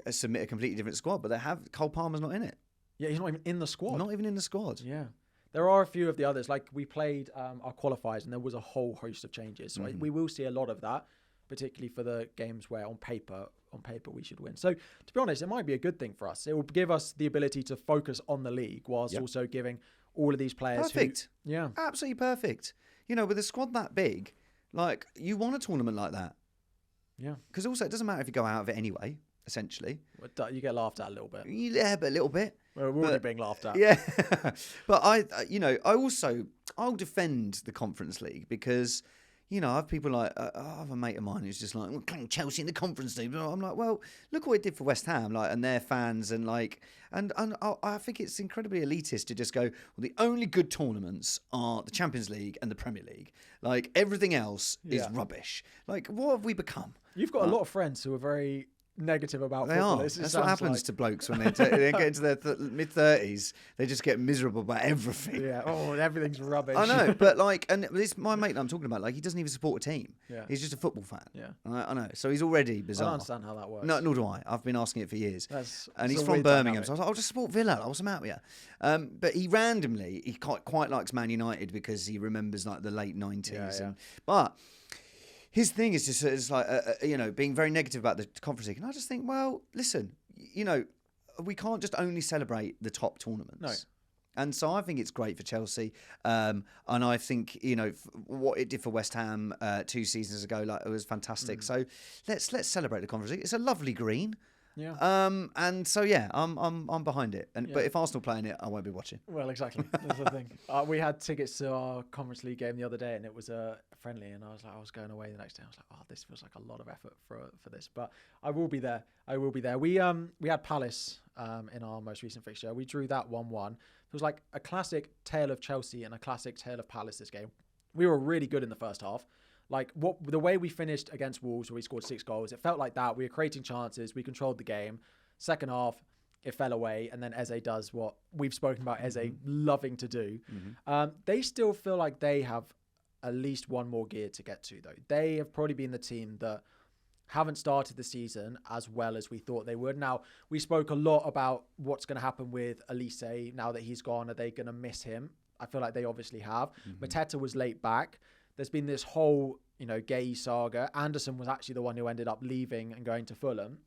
submit a completely different squad? But Cole Palmer's not in it. Yeah, he's not even in the squad. Not even in the squad. Yeah. There are a few of the others. Like we played our qualifiers and there was a whole host of changes. So we will see a lot of that, particularly for the games where on paper we should win. So to be honest, it might be a good thing for us. It will give us the ability to focus on the league whilst also giving all of these players perfect. Absolutely perfect. With a squad that big, like you want a tournament like that. Yeah. Because also it doesn't matter if you go out of it anyway, essentially. You get laughed at a little bit. Yeah, but a little bit. Well, we're already being laughed at. Yeah. But I'll defend the Conference League because I have people like, I have a mate of mine who's just like, Chelsea in the Conference League. I'm like, well, look what it did for West Ham, like, and their fans, and like, and I think it's incredibly elitist to just go, well, the only good tournaments are the Champions League and the Premier League. Like, everything else is rubbish. Like, what have we become? You've got a lot of friends who are very negative about they football. are. That's what happens to blokes when they get into their mid-30s. They just get miserable about everything. Yeah. Oh, everything's rubbish. I know, but like, and this my mate that I'm talking about, like, he doesn't even support a team. Yeah. He's just a football fan. Yeah. I know. So he's already bizarre. I don't understand how that works. No, nor do I. I've been asking it for years. And he's a from weird Birmingham, dynamic. so I was like, I'll just support Villa. What's the matter with you? But he randomly, he quite likes Man United because he remembers like the late 90s. But his thing is just, it's like, being very negative about the Conference League. And I just think, well, listen, we can't just only celebrate the top tournaments. No. And so I think it's great for Chelsea. And I think, what it did for West Ham 2 seasons ago, like, it was fantastic. So let's celebrate the Conference League. It's a lovely green. Yeah. And so I'm behind it. But if Arsenal playing it, I won't be watching. Well, exactly. That's the thing. We had tickets to our Conference League game the other day, and it was a friendly. And I was going away the next day. I was like, oh, this feels like a lot of effort for this, but I will be there. We had Palace in our most recent fixture. We drew that 1-1. It was like a classic tale of Chelsea and a classic tale of Palace. This game, we were really good in the first half. Like, the way we finished against Wolves, where we scored 6 goals, it felt like that. We were creating chances. We controlled the game. Second half, it fell away. And then Eze does what we've spoken about Eze loving to do. They still feel like they have at least one more gear to get to, though. They have probably been the team that haven't started the season as well as we thought they would. Now, we spoke a lot about what's going to happen with Elise now that he's gone. Are they going to miss him? I feel like they obviously have. Mateta was late back. There's been this whole, Gay saga. Anderson was actually the one who ended up leaving and going to Fulham.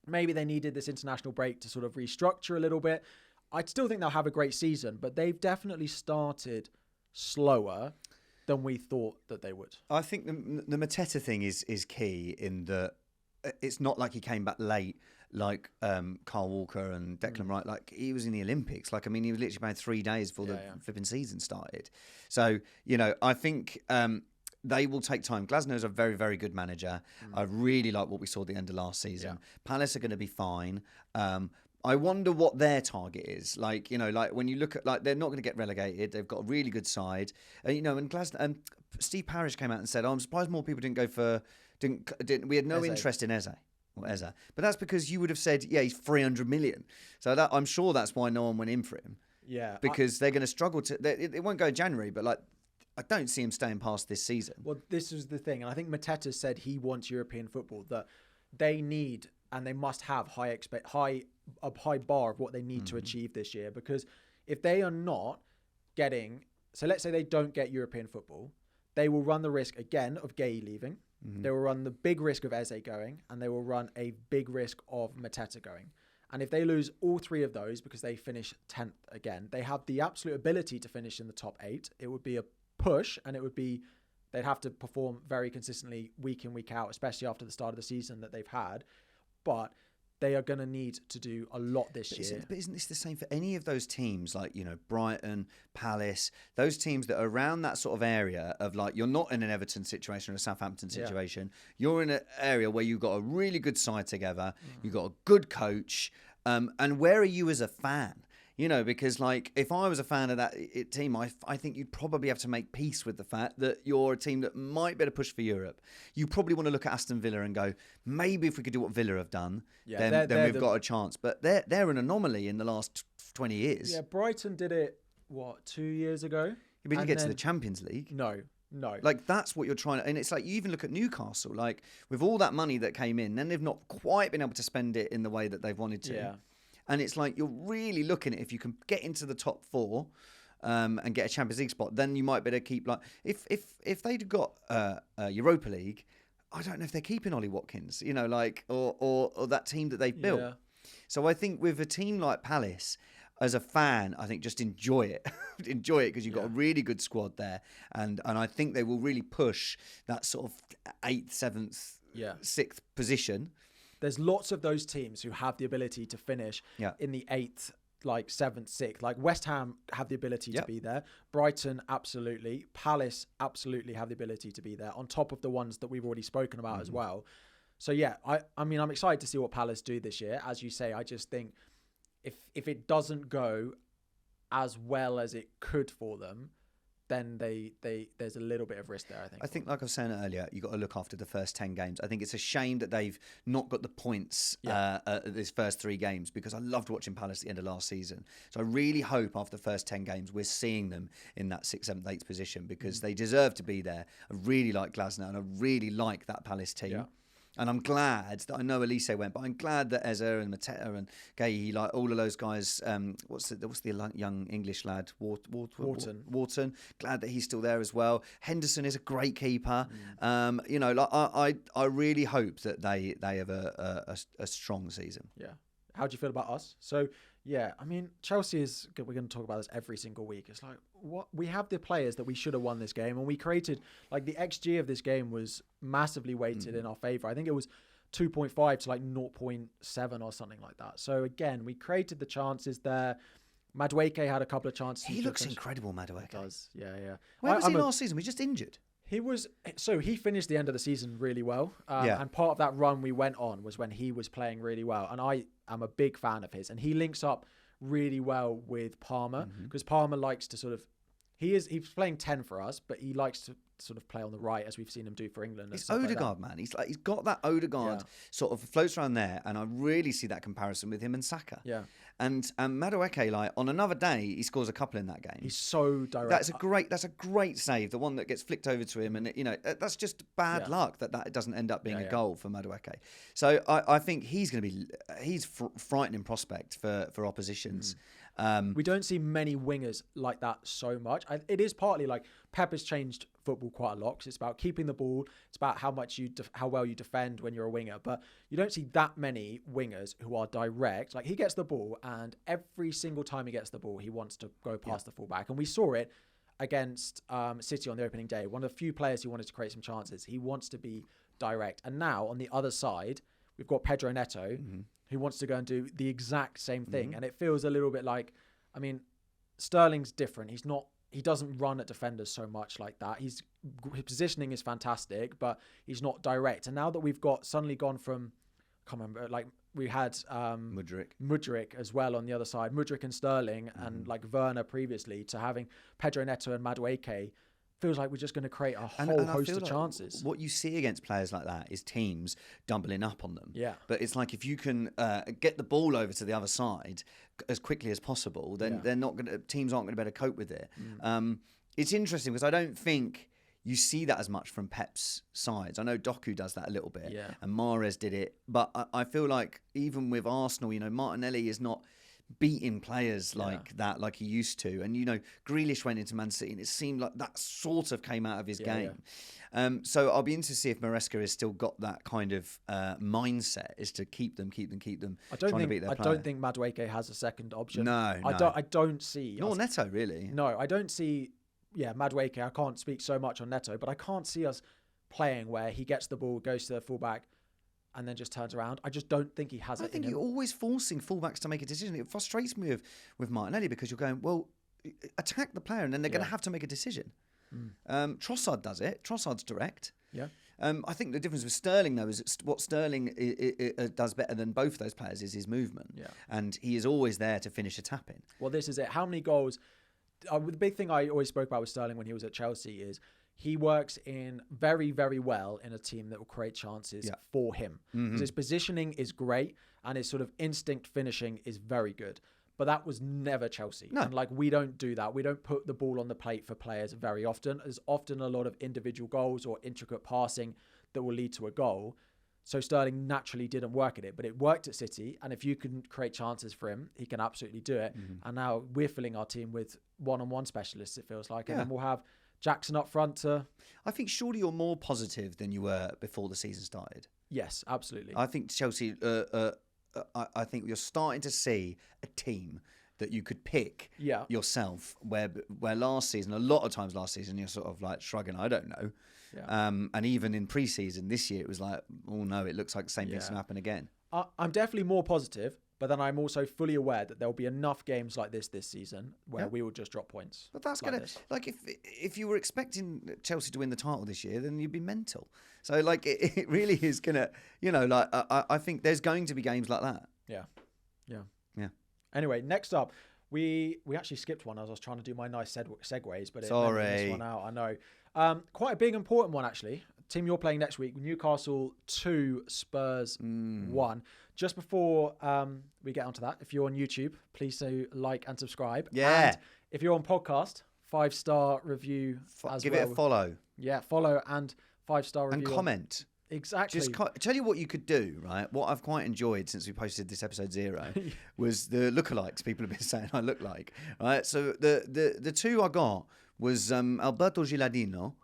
Maybe they needed this international break to sort of restructure a little bit. I still think they'll have a great season, but they've definitely started slower than we thought that they would. I think the Mateta thing is key in that it's not like he came back late like Carl Walker and Declan Wright. Like, he was in the Olympics. Like, I mean, he was literally about 3 days before the flipping season started. So, I think they will take time. Glasnow's a very, very good manager. I really like what we saw at the end of last season. Palace are going to be fine. I wonder what their target is. Like, like when you look at, like, they're not going to get relegated. They've got a really good side. And Glasnow, Steve Parish came out and said, I'm surprised more people didn't go for, we had no interest in Eze. But that's because you would have said, he's 300 million. So I'm sure that's why no one went in for him. Yeah. Because they're going to struggle it won't go in January, but like, I don't see him staying past this season. Well, this is the thing. And I think Mateta said he wants European football, that they need and they must have a high bar of what they need to achieve this year. Because if they are not getting, so let's say they don't get European football, they will run the risk again of Gay leaving. They will run the big risk of Eze going, and they will run a big risk of Mateta going. And if they lose all 3 of those because they finish 10th again, they have the absolute ability to finish in the top 8. It would be a push, and they'd have to perform very consistently week in, week out, especially after the start of the season that they've had. But they are going to need to do a lot this year. But isn't this the same for any of those teams, like, Brighton, Palace, those teams that are around that sort of area of, like, you're not in an Everton situation or a Southampton situation. You're in an area where you've got a really good side together. You've got a good coach. And where are you as a fan? Because, like, if I was a fan of that team, I think you'd probably have to make peace with the fact that you're a team that might be able to push for Europe. You probably want to look at Aston Villa and go, maybe if we could do what Villa have done, then we've got a chance. But they're an anomaly in the last 20 years. Yeah, Brighton did it, 2 years ago? You didn't get to the Champions League. No. Like, that's what you're trying to... And it's like, you even look at Newcastle, like, with all that money that came in, then they've not quite been able to spend it in the way that they've wanted to. Yeah. And it's like, you're really looking at, if you can get into the top 4 and get a Champions League spot, then you might be able to keep, like, if they'd got Europa League, I don't know if they're keeping Ollie Watkins, or that team that they've built. Yeah. So I think with a team like Palace, as a fan, I think just enjoy it. Enjoy it because you've got a really good squad there. And I think they will really push that sort of 8th, 7th, 6th position. There's lots of those teams who have the ability to finish in the 8th, like 7th, 6th. Like West Ham have the ability to be there. Brighton, absolutely. Palace, absolutely have the ability to be there, on top of the ones that we've already spoken about as well. So yeah, I mean, I'm excited to see what Palace do this year. As you say, I just think if it doesn't go as well as it could for them, then there's a little bit of risk there, I think. I think, like I was saying earlier, you've got to look after the first 10 games. I think it's a shame that they've not got the points these first 3 games, because I loved watching Palace at the end of last season. So I really hope after the first 10 games we're seeing them in that 6th, 7th, 8th position, because they deserve to be there. I really like Glasner, and I really like that Palace team. Yeah. And I'm glad that, I know Elise went, but I'm glad that Eze and Mateta and Gay, like all of those guys. What's the young English lad? Wharton. Glad that he's still there as well. Henderson is a great keeper. You know, like I really hope that they have a strong season. Yeah. How do you feel about us? So yeah, I mean, Chelsea is. We're going to talk about this every single week. It's like, what we have the players that we should have won this game, and we created, like, the XG of this game was massively weighted in our favour. I think it was 2.5 to like 0.7 or something like that. So again, we created the chances there. Madueke had a couple of chances. He looks incredible, Madueke. He does, yeah. Where was he last season? Was he just injured? He finished the end of the season really well. And part of that run we went on was when he was playing really well. And I am a big fan of his. And he links up really well with Palmer, because Palmer likes to sort of, he's playing 10 for us, but he likes to sort of play on the right, as we've seen him do for England. He's Odegaard, man. He's got that Odegaard sort of floats around there, and I really see that comparison with him and Saka. Yeah. And Madueke, like, on another day, he scores a couple in that game. He's so direct. That's a great save. The one that gets flicked over to him, and you know, that's just bad luck that doesn't end up being a goal for Madueke. So I think he's going to be frightening prospect for oppositions. We don't see many wingers like that so much. It is partly like Pep has changed football quite a lot, because it's about keeping the ball. It's about how well you defend when you're a winger. But you don't see that many wingers who are direct. Like, he gets the ball, and every single time he gets the ball, he wants to go past the fullback. And we saw it against City on the opening day. One of the few players who wanted to create some chances. He wants to be direct. And now on the other side, we've got Pedro Neto, who wants to go and do the exact same thing. And it feels a little bit like, I mean, Sterling's different. He doesn't run at defenders so much like that. His positioning is fantastic, but he's not direct. And now that we've suddenly gone from, I can't remember, like we had Mudryk as well on the other side, Mudryk and Sterling, and like Werner previously, to having Pedro Neto and Madueke, feels like we're just going to create a whole host of chances. What you see against players like that is teams doubling up on them. Yeah. But it's like, if you can get the ball over to the other side as quickly as possible, then teams aren't going to be able to cope with it. It's interesting, because I don't think you see that as much from Pep's sides. I know Doku does that a little bit, and Mahrez did it. But I feel like even with Arsenal, you know, Martinelli is not beating players like that, like he used to. And, you know, Grealish went into Man City, and it seemed like that sort of came out of his game. So I'll be interested to see if Maresca has still got that kind of mindset, is to keep them. I don't think Madueke has a second option. No. I don't see. Nor Neto, really. No, I don't see. Yeah, Madueke. I can't speak so much on Neto, but I can't see us playing where he gets the ball, goes to the fullback, and then just turns around. I just don't think he has it. I think you're always forcing fullbacks to make a decision. It frustrates me with Martinelli, because you're going, well, attack the player, and then they're going to have to make a decision. Trossard does it. Trossard's direct. Yeah. I think the difference with Sterling, though, is what Sterling does better than both of those players is his movement. Yeah. And he is always there to finish a tap-in. Well, this is it. How many goals? The big thing I always spoke about with Sterling when he was at Chelsea is he works in very, very well in a team that will create chances for him. Because his positioning is great, and his sort of instinct finishing is very good. But that was never Chelsea. No. And like, we don't do that. We don't put the ball on the plate for players very often. There's often a lot of individual goals or intricate passing that will lead to a goal. So Sterling naturally didn't work at it, but it worked at City. And if you can create chances for him, he can absolutely do it. And now we're filling our team with one-on-one specialists, it feels like. And then we'll have Jackson up front to... I think surely you're more positive than you were before the season started. Yes, absolutely. I think Chelsea... I think you're starting to see a team that you could pick yourself, where last season, a lot of times last season, you're sort of like shrugging, I don't know. Yeah. And even in pre-season this year, it was like, oh no, it looks like the same thing's going to happen again. I'm definitely more positive, But then I'm also fully aware that there'll be enough games like this season where we will just drop points. But that's gonna if you were expecting Chelsea to win the title this year, then you'd be mental. So it really is gonna, I think there's going to be games like that. Yeah. Anyway, next up, we actually skipped one as I was trying to do my nice segues, but sorry, it made this one out. I know. Quite a big important one actually. Team you're playing next week: Newcastle 2, Spurs 1. Just before we get onto that, if you're on YouTube, please do like and subscribe. Yeah. And if you're on podcast, 5-star review as give well. it a follow. Yeah, follow and 5-star review. And comment. Exactly. Tell you what you could do, right? What I've quite enjoyed since we posted this episode 0 was the lookalikes people have been saying I look like. Right? So the two I got was Alberto Gilardino,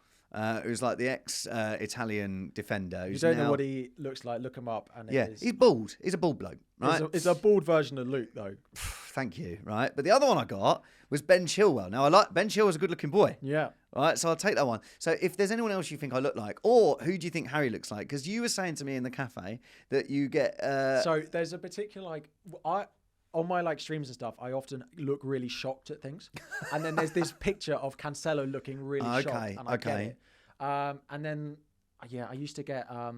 who's like the ex-Italian defender. You don't know what he looks like. Look him up. And he's bald. He's a bald bloke, right? It's a bald version of Luke, though. Thank you, right? But the other one I got was Ben Chilwell. Now, Ben Chilwell's a good-looking boy. Yeah. Right, so I'll take that one. So if there's anyone else you think I look like, or who do you think Harry looks like? Because you were saying to me in the cafe that you get... So there's a particular, on my streams and stuff, I often look really shocked at things. And then there's this picture of Cancelo looking really shocked. And I get it. And then, I used to get a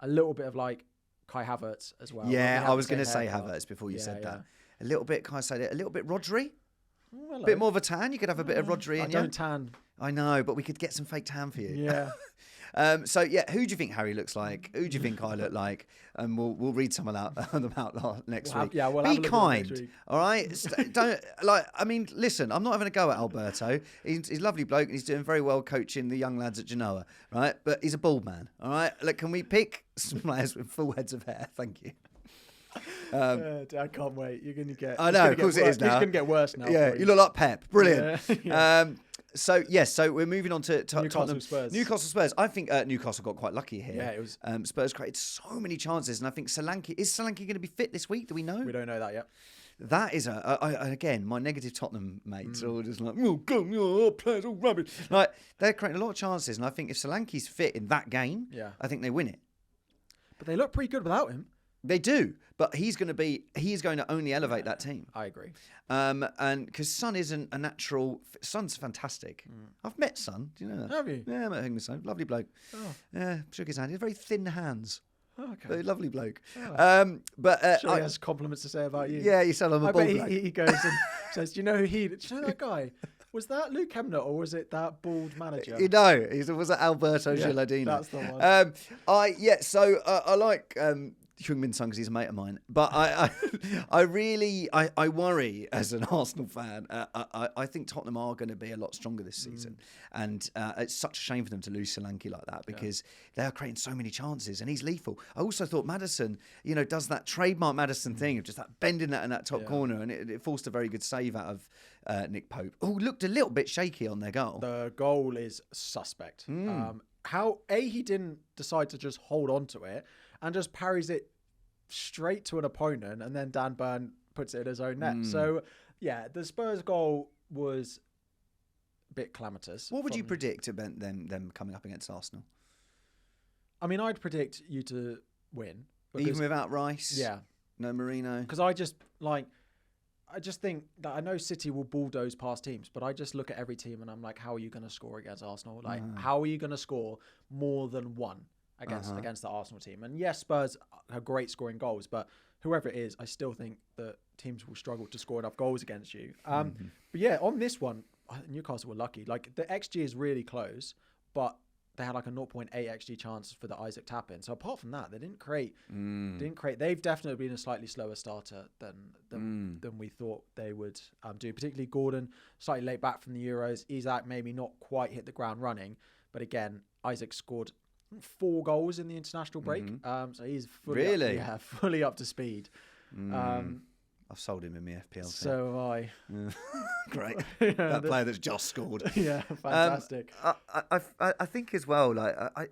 little bit of Kai Havertz as well. Yeah, I was going to say Havertz before you said that. A little bit, can I say it? A little bit Rodri? A bit more of a tan. You could have a bit of Rodri in you. I don't tan. I know, but we could get some fake tan for you. Yeah. Who do you think Harry looks like? Who do you think I look like? And we'll read some of them out next week. We'll be kind, all right? Listen, I'm not having a go at Alberto. He's a lovely bloke and he's doing very well coaching the young lads at Genoa, right? But he's a bald man, all right? Look, can we pick some players with full heads of hair? Thank you. I can't wait. You're going to get... I know, of course it is now. It's going to get worse now. Yeah, you look like Pep. Brilliant. Yeah. So we're moving on to Newcastle Tottenham. Spurs. Newcastle Spurs. I think Newcastle got quite lucky here. Yeah, it was. Spurs created so many chances, and I think Solanke going to be fit this week? Do we know? We don't know that yet. That is again, my negative Tottenham mates are all just like, oh, go, your players all rubbish. They're creating a lot of chances, and I think if Solanke's fit in that game, I think they win it. But they look pretty good without him. They do, but he's going to only elevate that team. I agree. And because Son isn't a natural... Son's fantastic. I've met Son. Do you know that? Have you? Yeah, I met him with Son. Lovely bloke. Oh. Yeah, shook his hand. He has very thin hands. Oh, okay. Very lovely bloke. Oh. He has compliments to say about you. Yeah, you said I'm a bald bloke. He goes and says, do you know that guy? Was that Luke Kempner or was it that bald manager? Was it Alberto Gilardino? That's the one. I like... Heung-min Son because he's a mate of mine, but I worry as an Arsenal fan. I think Tottenham are going to be a lot stronger this season, and it's such a shame for them to lose Solanke like that because they are creating so many chances, and he's lethal. I also thought Maddison, does that trademark Maddison thing of just that bending that in that top corner, and it forced a very good save out of Nick Pope, who looked a little bit shaky on their goal. The goal is suspect. How he didn't decide to just hold on to it and just parries it straight to an opponent, and then Dan Burn puts it in his own net. So, the Spurs goal was a bit calamitous. What would you predict about them coming up against Arsenal? I mean, I'd predict you to win. Even without Rice? Yeah. No Marino? Because I just think that I know City will bulldoze past teams, but I just look at every team and I'm like, how are you going to score against Arsenal? How are you going to score more than one against the Arsenal team? And yes, Spurs are great scoring goals, but whoever it is, I still think that teams will struggle to score enough goals against you. But on this one, Newcastle were lucky. The XG is really close, but they had a 0.8 XG chance for the Isaac tap-in. So apart from that, they didn't create. They've definitely been a slightly slower starter than we thought they would do. Particularly Gordon, slightly late back from the Euros. Isak maybe not quite hit the ground running, but again, Isaac scored 4 goals in the international break. So he's fully up to speed. I've sold him in my FPL. So have I. Great. That player that's just scored. Yeah, fantastic. I think as well,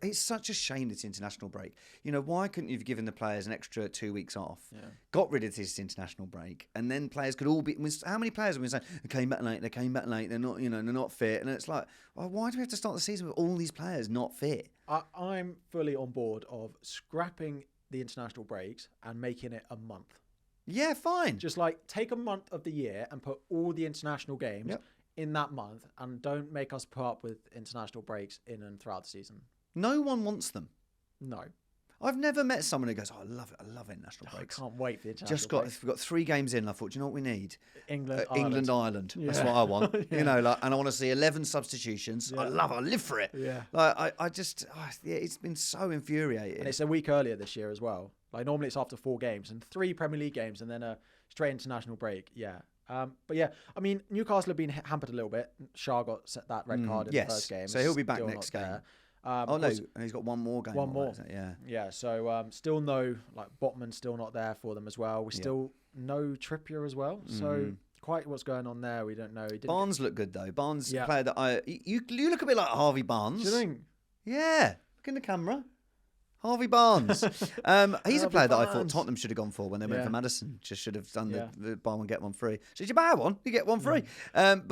it's such a shame this international break. Why couldn't you have given the players an extra 2 weeks off? Yeah. Got rid of this international break, and then players could all be. How many players have been saying they came back late? They're not. They're not fit, and it's like, well, why do we have to start the season with all these players not fit? I'm fully on board of scrapping the international breaks and making it a month. Yeah, fine. Just like take a month of the year and put all the international games in that month, and don't make us put up with international breaks in and throughout the season. No one wants them. No. I've never met someone who goes, "Oh, I love it. I love international breaks." I can't wait for the international breaks. We've got 3 games in. And I thought, do you know what we need? Ireland. Ireland. Yeah. That's what I want. You know, like, and I want to see 11 substitutions. Yeah. I live for it. Yeah. Like, it's been so infuriating. And it's a week earlier this year as well. Like normally it's after 4 games and 3 Premier League games and then a straight international break. Yeah. But yeah, I mean, Newcastle have been hampered a little bit. Shah got set that red card in the first game. So he'll be back next game. No, he's got one more game. One more. Yeah. Yeah, so still no, like, Botman's still not there for them as well. We still no Trippier as well. So quite what's going on there, we don't know. Barnes looked good, though. Barnes, a player that you look a bit like Harvey Barnes. Do you think? Yeah. Look in the camera. Harvey Barnes. He's a player that I thought Tottenham should have gone for when they went for Maddison. Just should have done the buy one, get one free. So you buy one, you get one free. So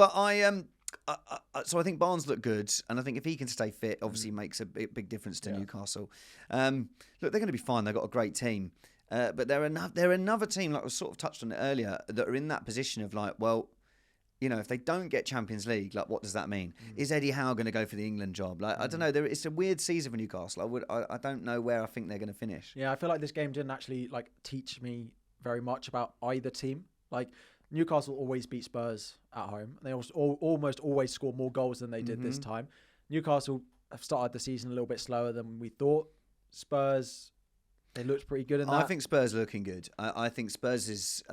I think Barnes looked good, and I think if he can stay fit, obviously makes a big difference to Newcastle. Look, they're going to be fine. They've got a great team. But they're another team, like I sort of touched on it earlier, that are in that position of like, well, you know, if they don't get Champions League, like, what does that mean? Is Eddie Howe going to go for the England job? Like, I don't know. It's a weird season for Newcastle. I don't know where I think they're going to finish. Yeah, I feel like this game didn't actually like teach me very much about either team. Like, Newcastle always beat Spurs at home. They almost always score more goals than they did this time. Newcastle have started the season a little bit slower than we thought. Spurs, they looked pretty good in that. I think Spurs are looking good. I think Spurs'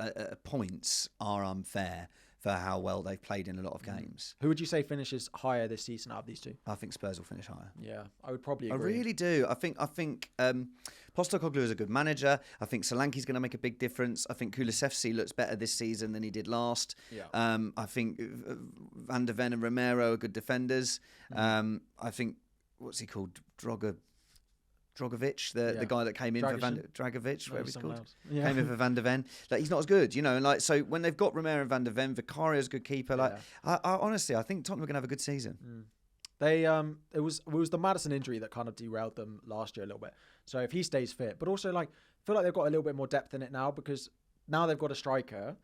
points are unfair for how well they've played in a lot of games. Who would you say finishes higher this season out of these two? I think Spurs will finish higher. Yeah, I would probably agree. I really do. I think Postecoglou is a good manager. I think Solanke's going to make a big difference. I think Kulusevski looks better this season than he did last. Yeah. I think Van der Ven and Romero are good defenders. I think, what's he called? Dragovic, the guy that came in for Dragovic, whatever he's called, came in for Van der Ven. Like, he's not as good, you know. And like, so when they've got Romero and Van der Ven, Vicario's a good keeper. Like, I honestly, I think Tottenham are going to have a good season. They it was the Maddison injury that kind of derailed them last year a little bit. So if he stays fit, but also like, I feel like they've got a little bit more depth in it now because now they've got a striker.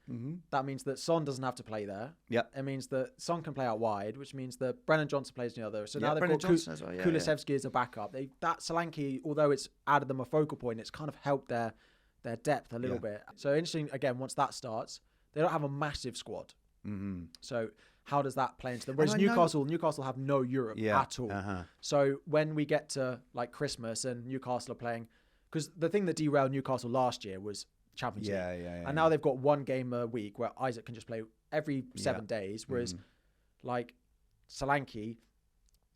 That means that Son doesn't have to play there. Yeah. It means that Son can play out wide, which means that Brennan Johnson plays the other. So now they've got Kulusevski as a backup. That Solanke, although it's added them a focal point, it's kind of helped their depth a little bit. So interesting, again, once that starts, they don't have a massive squad. So how does that play into them? Whereas Newcastle have no Europe at all. So when we get to like Christmas and Newcastle are playing, because the thing that derailed Newcastle last year was Champions League. And now they've got one game a week where Isaac can just play every 7 days. Whereas like Solanke,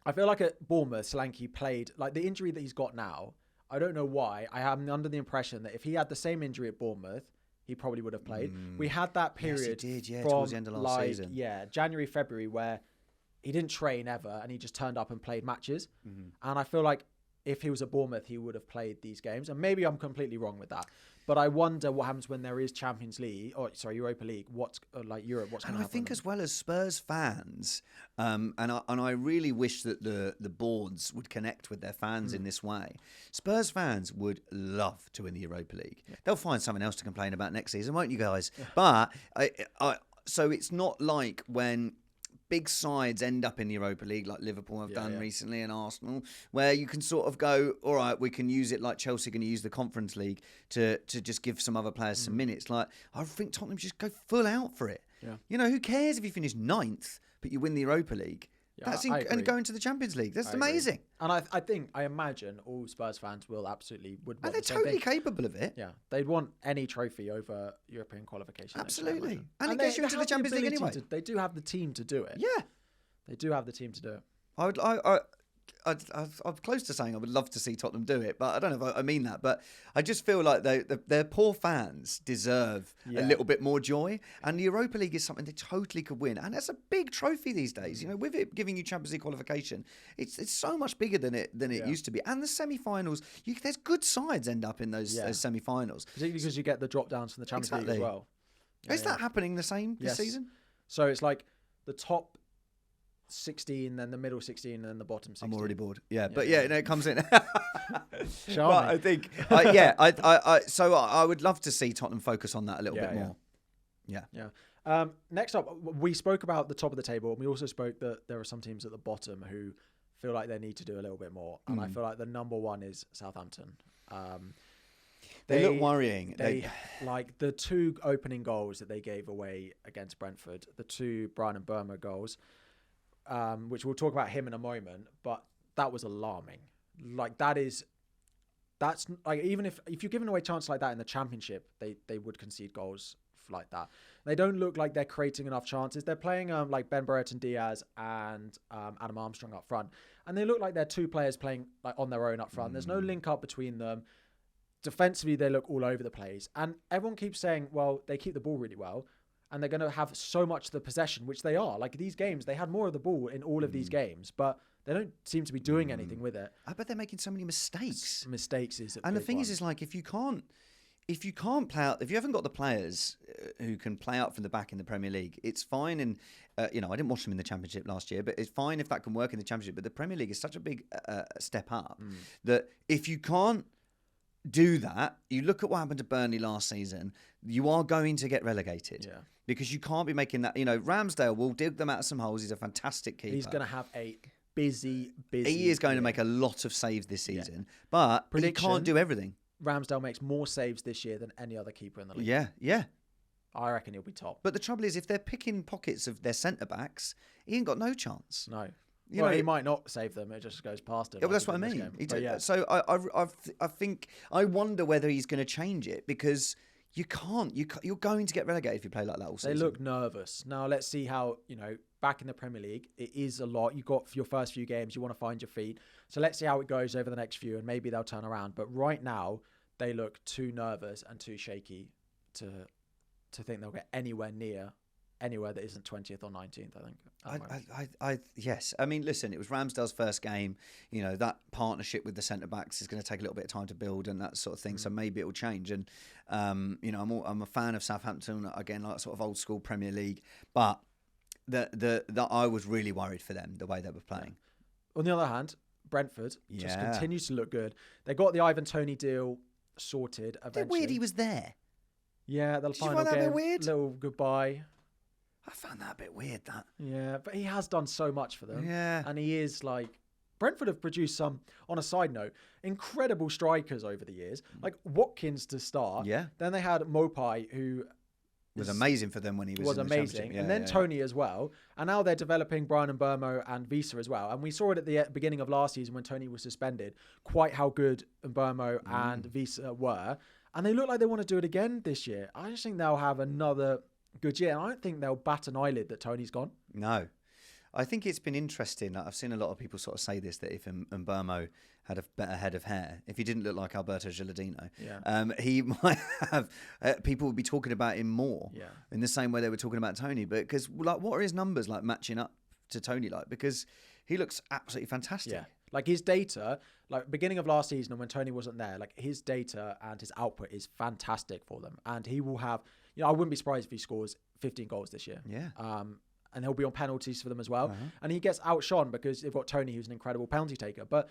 I feel like at Bournemouth, Solanke played, like the injury that he's got now, I don't know why. I am under the impression that if he had the same injury at Bournemouth, he probably would have played. We had that period from towards the end of last season. January, February, where he didn't train ever and he just turned up and played matches. And I feel like if he was at Bournemouth, he would have played these games. And maybe I'm completely wrong with that. But I wonder what happens when there is Champions League, Europa League. What's like Europe? What's going to happen? And I think as well as Spurs fans, and I really wish that the boards would connect with their fans in this way. Spurs fans would love to win the Europa League. They'll find something else to complain about next season, won't you guys? But so it's not like when big sides end up in the Europa League like Liverpool have done recently and Arsenal, where you can sort of go, all right, we can use it like Chelsea are going to use the Conference League to just give some other players some minutes. Like, I think Tottenham just go full out for it. You know, who cares if you finish 9th but you win the Europa League? And go into the Champions League. That's amazing. And I imagine all Spurs fans would want. And they're totally capable of it. Yeah, they'd want any trophy over European qualification. Absolutely. And it gets you into the Champions League anyway. They do have the team to do it. Yeah. They do have the team to do it. I'm close to saying I would love to see Tottenham do it, but I don't know if I mean that. But I just feel like their poor fans deserve a little bit more joy. And the Europa League is something they totally could win. And that's a big trophy these days. You know, with it giving you Champions League qualification, it's so much bigger than it used to be. And the semi-finals, there's good sides end up in those semi-finals. Particularly because you get the drop-downs from the Champions League as well. Is that happening the same this season? So it's like the top 16, then the middle 16, and then the bottom 16. I'm already bored. But it comes in. Charming. But I think, so I would love to see Tottenham focus on that a little bit more. Yeah. Next up, we spoke about the top of the table, and we also spoke that there are some teams at the bottom who feel like they need to do a little bit more. And I feel like the number one is Southampton. They look worrying. They like the 2 opening goals that they gave away against Brentford, the 2 Brian and Burma goals, which we'll talk about him in a moment, but that was alarming. Like that's like, even if you're giving away chances like that in the Championship, they would concede goals like that. They don't look like they're creating enough chances. They're playing like Ben Brereton Diaz and Adam Armstrong up front, and they look like they're 2 players playing like on their own up front. There's no link up between them. Defensively, they look all over the place, and everyone keeps saying, well, they keep the ball really well, and they're going to have so much of the possession, which they are. Like these games, they had more of the ball in all of these games, but they don't seem to be doing anything with it. I bet they're making so many mistakes. Mistakes is, and the thing is like if you can't play out, if you haven't got the players who can play out from the back in the Premier League, it's fine. And I didn't watch them in the Championship last year, but it's fine if that can work in the Championship. But the Premier League is such a big step up that if you can't do that, you look at what happened to Burnley last season, you are going to get relegated. Yeah. Because you can't be making that. Ramsdale will dig them out of some holes. He's a fantastic keeper. He's going to have a busy. He is going to make a lot of saves this season, but he can't do everything. Ramsdale makes more saves this year than any other keeper in the league. Yeah. I reckon he'll be top. But the trouble is, if they're picking pockets of their centre-backs, he ain't got no chance. No. He might not save them. It just goes past him. Yeah, well, that's what I mean. So I think, I wonder whether he's going to change it, because you can't. You're going to get relegated if you play like that all season. They look nervous. Now, let's see how, back in the Premier League, it is a lot. You've got your first few games. You want to find your feet. So let's see how it goes over the next few, and maybe they'll turn around. But right now, they look too nervous and too shaky to think they'll get anywhere that isn't 20th or 19th, I think. Yes. I mean, listen, it was Ramsdale's first game. That partnership with the centre-backs is going to take a little bit of time to build and that sort of thing. So maybe it will change. And, I'm a fan of Southampton, again, like sort of old school Premier League. But I was really worried for them, the way they were playing. On the other hand, Brentford just continues to look good. They got the Ivan Toney deal sorted eventually. It's weird he was there. Yeah, the final game. Did you find that a bit weird? Little goodbye. I found that a bit weird, that. Yeah, but he has done so much for them. Yeah. And he is like... Brentford have produced some, on a side note, incredible strikers over the years. Like Watkins to start. Yeah. Then they had Mopai, who... was amazing for them when he was in the Championship. And then Toney as well. And now they're developing Brian and Burmo and Visa as well. And we saw it at the beginning of last season when Toney was suspended, quite how good Burmo and Visa were. And they look like they want to do it again this year. I just think they'll have another good year. I don't think they'll bat an eyelid that Toney's gone. No. I think it's been interesting. I've seen a lot of people sort of say this, that if Burmo had a better head of hair, if he didn't look like Alberto Gilardino, he might have... people would be talking about him more in the same way they were talking about Toney. But because, like, what are his numbers like matching up to Toney like? Because he looks absolutely fantastic. Yeah. Like his data, like beginning of last season and when Toney wasn't there, like his data and his output is fantastic for them. And he will have, I wouldn't be surprised if he scores 15 goals this year. Yeah. And he'll be on penalties for them as well. And he gets outshone because they've got Toney, who's an incredible penalty taker. But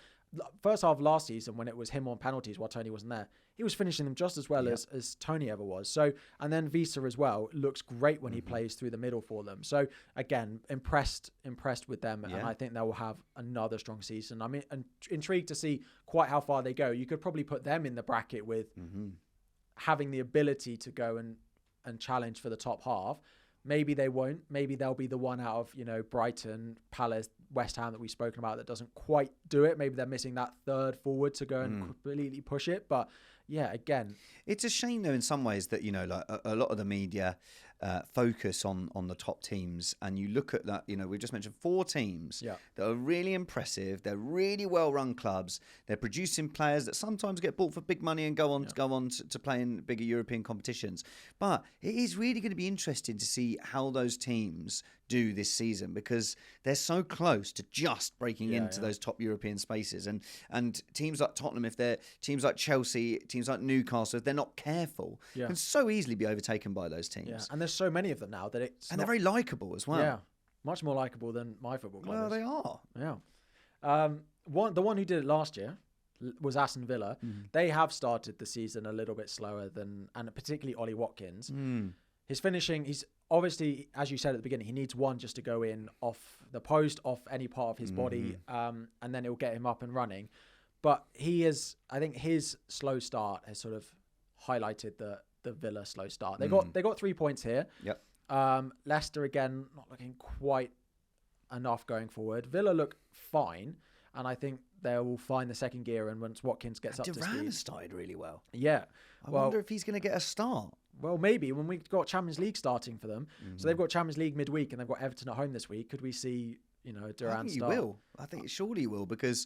first half of last season, when it was him on penalties while Toney wasn't there, he was finishing them just as well as Toney ever was. So, and then Visa as well looks great when he plays through the middle for them. So again, impressed with them. And I think they will have another strong season. I mean, and intrigued to see quite how far they go. You could probably put them in the bracket with having the ability to go and challenge for the top half. Maybe they won't. Maybe they'll be the one out of, Brighton, Palace, West Ham that we've spoken about that doesn't quite do it. Maybe they're missing that third forward to go and completely push it. But yeah, again. It's a shame though in some ways that, like a lot of the media focus on the top teams, and you look at that, we've just mentioned 4 teams that are really impressive. They're really well-run clubs. They're producing players that sometimes get bought for big money and go on to play in bigger European competitions. But it is really going to be interesting to see how those teams do this season, because they're so close to just breaking into those top European spaces. And teams like Tottenham, if they're teams like Chelsea, teams like Newcastle, if they're not careful, can so easily be overtaken by those teams. Yeah. And there's so many of them now that they're very likeable as well. Yeah, much more likeable than my football club. Well, they are. Yeah. The one who did it last year, was Aston Villa. They have started the season a little bit slower and particularly Ollie Watkins. His finishing, he's obviously, as you said at the beginning, he needs one just to go in off the post, off any part of his body, and then it will get him up and running. But I think his slow start has sort of highlighted the Villa slow start. They got 3 points here. Yep. Leicester again not looking quite enough going forward. Villa look fine, and I think they will find the second gear. And once Watkins gets up to speed, Duran has started really well. Yeah, I wonder if he's going to get a start. Well, maybe when we've got Champions League starting for them. So they've got Champions League midweek, and they've got Everton at home this week. Could we see Duran I think start? he will. I think surely he will, because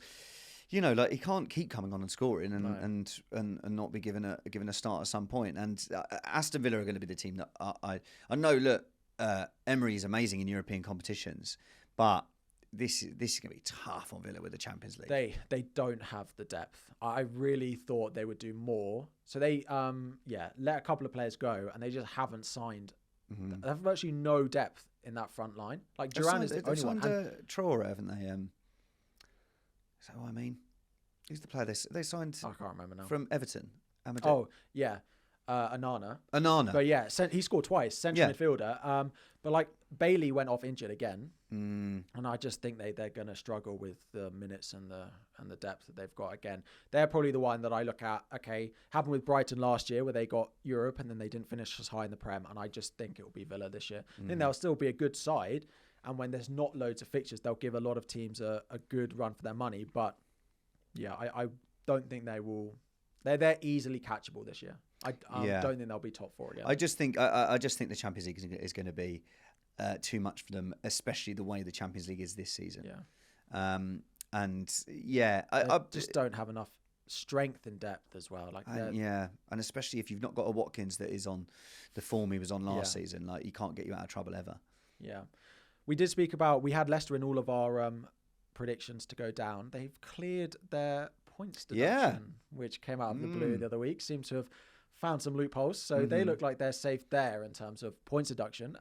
like he can't keep coming on and scoring and not be given a start at some point. And Aston Villa are going to be the team that I know. Look, Emery is amazing in European competitions, but this is going to be tough on Villa with the Champions League. They don't have the depth. I really thought they would do more. So they let a couple of players go, and they just haven't signed. They have virtually no depth in that front line. Like Duran is the only one. They've signed Traore, haven't they? Is that what I mean? Who's the player they signed? I can't remember now. From Everton. Amadou. Oh yeah, Onana. But yeah, he scored twice. Central midfielder. But like Bailey went off injured again, and I just think they're going to struggle with the minutes and the depth that they've got. Again, they're probably the one that I look at. Okay, happened with Brighton last year where they got Europe and then they didn't finish as high in the Prem, and I just think it will be Villa this year. I think they'll still be a good side, and when there's not loads of fixtures, they'll give a lot of teams a good run for their money. But yeah, I don't think they will. They're easily catchable this year. I don't think they'll be top four again. I just think the Champions League is going to be too much for them, especially the way the Champions League is this season. Yeah. I just don't have enough strength and depth as well. And especially if you've not got a Watkins that is on the form he was on last season, like he can't get you out of trouble ever. Yeah. We did speak about, we had Leicester in all of our predictions to go down. They've cleared their points deduction, which came out of the blue the other week. Seems to have found some loopholes. So they look like they're safe there in terms of points deduction.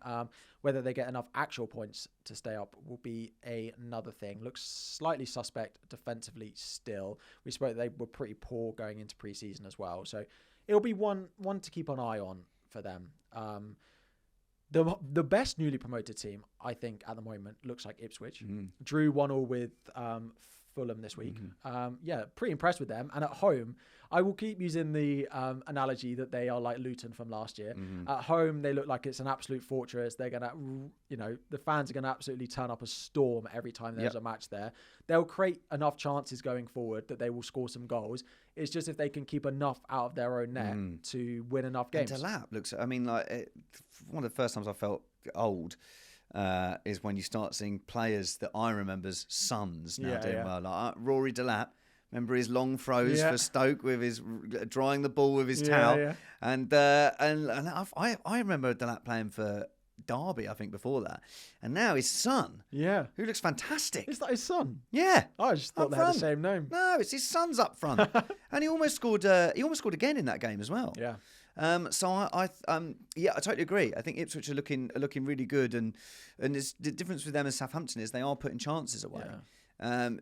Whether they get enough actual points to stay up will be another thing. Looks slightly suspect defensively still. We spoke they were pretty poor going into pre-season as well. So it'll be one to keep an eye on for them. The best newly promoted team, I think, at the moment looks like Ipswich. Drew 1-1 with Fulham this week. Pretty impressed with them. And at home, I will keep using the analogy that they are like Luton from last year. At home, they look like it's an absolute fortress. They're going to, the fans are going to absolutely turn up a storm every time there's a match there. They'll create enough chances going forward that they will score some goals. It's just if they can keep enough out of their own net to win enough games. And Delap looks, one of the first times I felt old is when you start seeing players that I remember's sons now doing well. Like Rory Delap, remember his long throws for Stoke with his drying the ball with his towel, and I remember Delap playing for Derby, I think, before that, and now his son, who looks fantastic. Is that his son? Yeah, I just thought they had the same name. No, it's his son's up front, and he almost scored. He almost scored again in that game as well. Yeah. So I totally agree. I think Ipswich are looking really good, and the difference with them and Southampton is they are putting chances away. And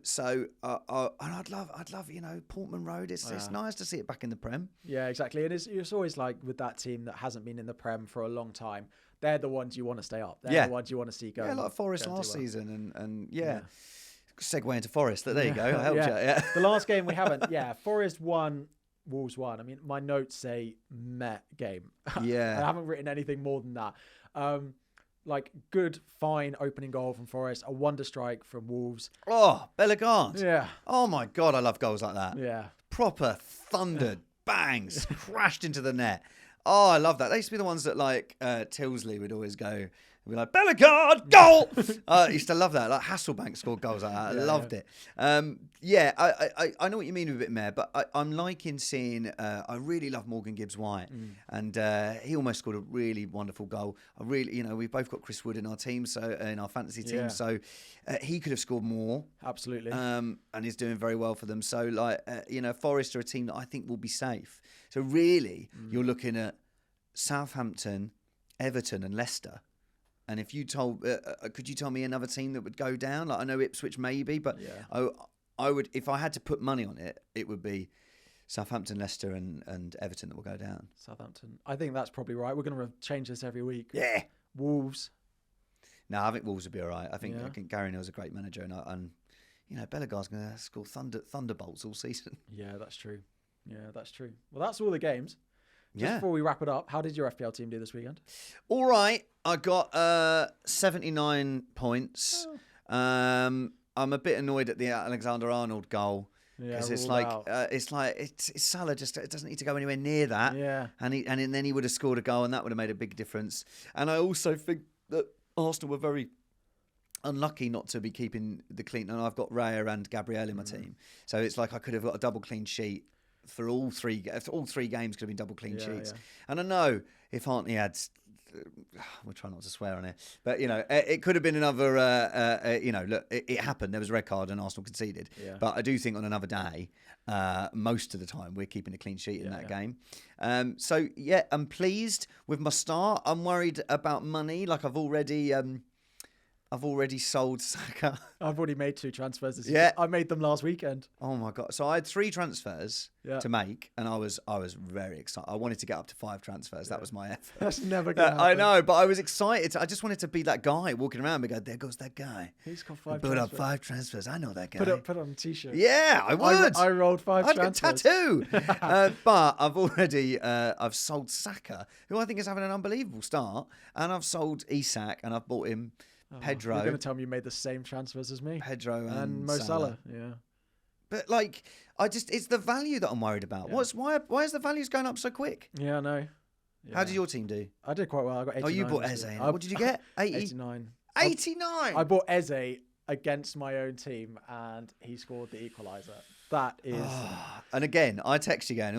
I'd love Portman Road. It's nice to see it back in the Prem. Yeah, exactly. And it's always like with that team that hasn't been in the Prem for a long time. They're the ones you want to stay up. They're the ones you want to see go. Yeah, like Forest last season, and segue into Forest. There you go. I helped you. Yeah. The last game we haven't. Forest won. Wolves won. I mean, my notes say Met game. Yeah. I haven't written anything more than that. Good, fine opening goal from Forest, a wonder strike from Wolves. Oh, Bellegarde. Yeah. Oh my God, I love goals like that. Yeah. Proper thundered bangs, crashed into the net. Oh, I love that. They used to be the ones that Tilsley would always go. We'd be like, Bellegarde, goal! I used to love that. Like Hasselbank scored goals like that. I loved it. I know what you mean with a bit meh, but I'm liking seeing, I really love Morgan Gibbs-White. And he almost scored a really wonderful goal. We've both got Chris Wood in our team, so in our fantasy team, so he could have scored more. Absolutely. And he's doing very well for them. So, Forest are a team that I think will be safe. So really, you're looking at Southampton, Everton and Leicester. And if you could you tell me another team that would go down? Like I know Ipswich maybe, but I would, if I had to put money on it, it would be Southampton, Leicester, and Everton that will go down. Southampton. I think that's probably right. We're going to change this every week. Yeah. Wolves. No, I think Wolves will be all right. I think Gary Neville's a great manager, and Bellegarde's going to score thunderbolts all season. Yeah, that's true. Well, that's all the games. Just Yeah. before we wrap it up, how did your FPL team do this weekend? All right, I got 79 points. Oh. I'm a bit annoyed at the Alexander Arnold goal. Because it's Salah just it doesn't need to go anywhere near that. Yeah. And then he would have scored a goal, and that would have made a big difference. And I also think that Arsenal were very unlucky not to be keeping the clean. And I've got Raya and Gabriel in my team, so it's like I could have got a double clean sheet for all three games. Could have been double clean sheets. Yeah. And I know if Hartney had. We'll try not to swear on it, but it could have been another. Look, it happened. There was a red card and Arsenal conceded. Yeah. But I do think on another day, most of the time we're keeping a clean sheet in that game. So yeah, I'm pleased with my start. I'm worried about money. Like I've already sold Saka. I've already made 2 transfers this year. I made them last weekend. Oh my God. So I had 3 transfers to make, and I was very excited. I wanted to get up to 5 transfers. That was my effort. That's never going to happen. I know, but I was excited. I just wanted to be that guy walking around and go, there goes that guy. He's got 5 transfers. Put up 5 transfers. I know that guy. Put on a t-shirt. Yeah, I would. I rolled 5 transfers. I'd get a tattoo. But I've sold Saka, who I think is having an unbelievable start, and I've sold Isak, and I've bought him Pedro. You're going to tell me you made the same transfers as me. Pedro and Mo Salah. Yeah. But it's the value that I'm worried about. Yeah. Why is the values going up so quick? Yeah, I know. Yeah. How did your team do? I did quite well. I got 89. Oh, you bought Eze. What did you get? 89. 89? I bought Eze against my own team, and he scored the equaliser. That is... And again, I text you going,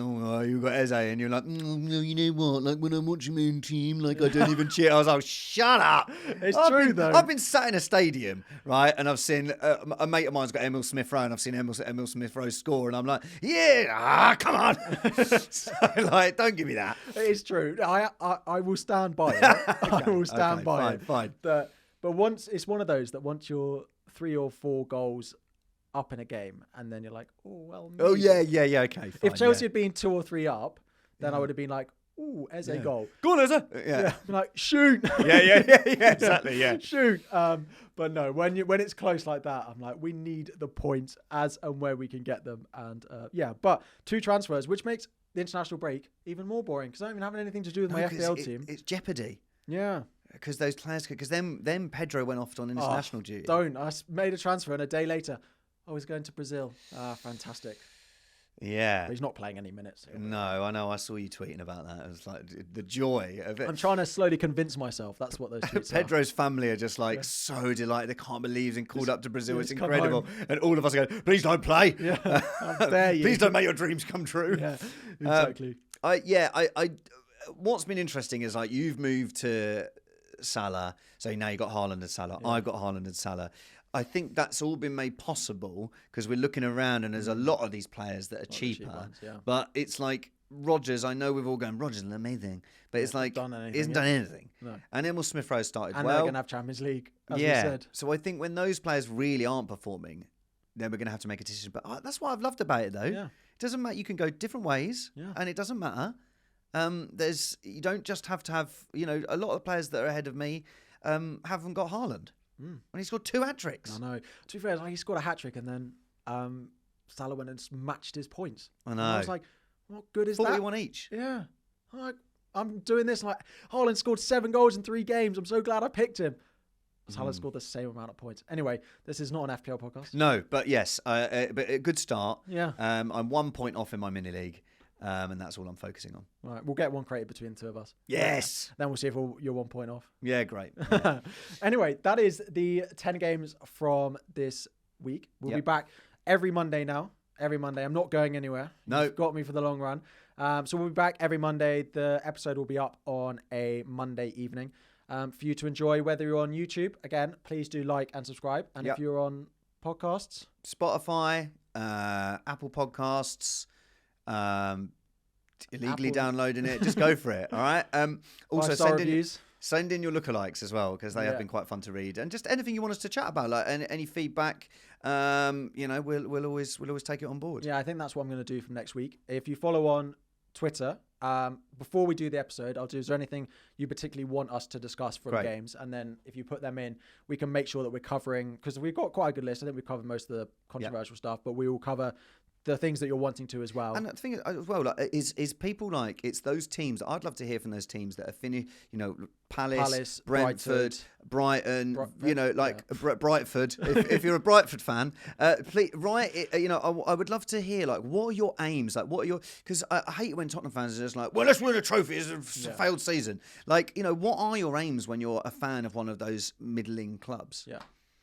you got Eze, and you're like, no, you know what? Like, when I'm watching my own team, I don't even cheer. I was like, shut up. It's true, though. I've been sat in a stadium, right, and I've seen a mate of mine's got Emil Smith-Rowe, and I've seen Emil Smith-Rowe score, and I'm like, come on. So, don't give me that. It's true. I will stand by it. I will stand by it. Fine. But it's one of those that once you're 3 or 4 goals up in a game, and then you're like, okay, fine, if Chelsea had been 2 or 3 up, then I would have been like, Eze goal. Go on, Eze. Yeah. Like, shoot. Yeah, exactly, yeah. Shoot. But no, when it's close like that, I'm like, we need the points as and where we can get them. And but 2 transfers, which makes the international break even more boring, because I don't even have anything to do with my FPL team. It's jeopardy. Yeah. Because those players then Pedro went off on international duty. I made a transfer, and a day later, I was going to Brazil. Fantastic. Yeah. But he's not playing any minutes. No, I know. I saw you tweeting about that. It was like the joy of it. I'm trying to slowly convince myself. That's what those tweets Pedro's family are just so delighted. They can't believe he's been called up to Brazil. It's incredible. And all of us are going, please don't play. Yeah, I dare you. Please don't make your dreams come true. Yeah, exactly. What's been interesting is you've moved to Salah. So now you've got Haaland and Salah. Yeah. I've got Haaland and Salah. I think that's all been made possible because we're looking around and there's a lot of these players that are cheaper. Cheap ones, yeah. But it's like Rodgers, I know we've all gone, Rodgers is amazing. But it's like, he hasn't done anything. No. And Emil Smith-Rowe started and well. they're going to have Champions League, as we said. So I think when those players really aren't performing, then we're going to have to make a decision. But that's what I've loved about it, though. Yeah. It doesn't matter. You can go different ways, and it doesn't matter. You don't just have to have, a lot of the players that are ahead of me haven't got Haaland. And he scored 2 hat-tricks. I know. To be fair, he scored a hat-trick and then Salah went and matched his points. I know. And I was like, what good is 41 that? each. Yeah. I'm doing this. Haaland scored 7 goals in 3 games. I'm so glad I picked him. Salah scored the same amount of points. Anyway, this is not an FPL podcast. No, but yes, but a good start. Yeah. I'm 1 point off in my mini league. And that's all I'm focusing on. All right, we'll get one created between the 2 of us. Yes. Then we'll see if you're 1 point off. Yeah, great. Yeah. Anyway, that is the 10 games from this week. We'll be back every Monday now. Every Monday. I'm not going anywhere. No. You've got me for the long run. So we'll be back every Monday. The episode will be up on a Monday evening for you to enjoy, whether you're on YouTube. Again, please do like and subscribe. And if you're on podcasts. Spotify, Apple Podcasts, illegally downloading it, just go for it. All right. Also, 5-star reviews. Send in your lookalikes as well, because they have been quite fun to read, and just anything you want us to chat about, like any feedback. We'll always take it on board. Yeah, I think that's what I'm going to do from next week. If you follow on Twitter, before we do the episode, I'll do, is there anything you particularly want us to discuss from games? And then if you put them in, we can make sure that we're covering, because we've got quite a good list. I think we've covered most of the controversial stuff, but we will cover the things that you're wanting to as well. And the thing as well, like, is people like, it's those teams. I'd love to hear from those teams that are finished. Palace, Brentford, Brighton. Brightford. If you're a Brightford fan, please write it. I would love to hear, like, what are your aims? Like, what are your? Because I hate it when Tottenham fans are just like, well, let's win a trophy. It's a failed season. Like, what are your aims when you're a fan of one of those middling clubs?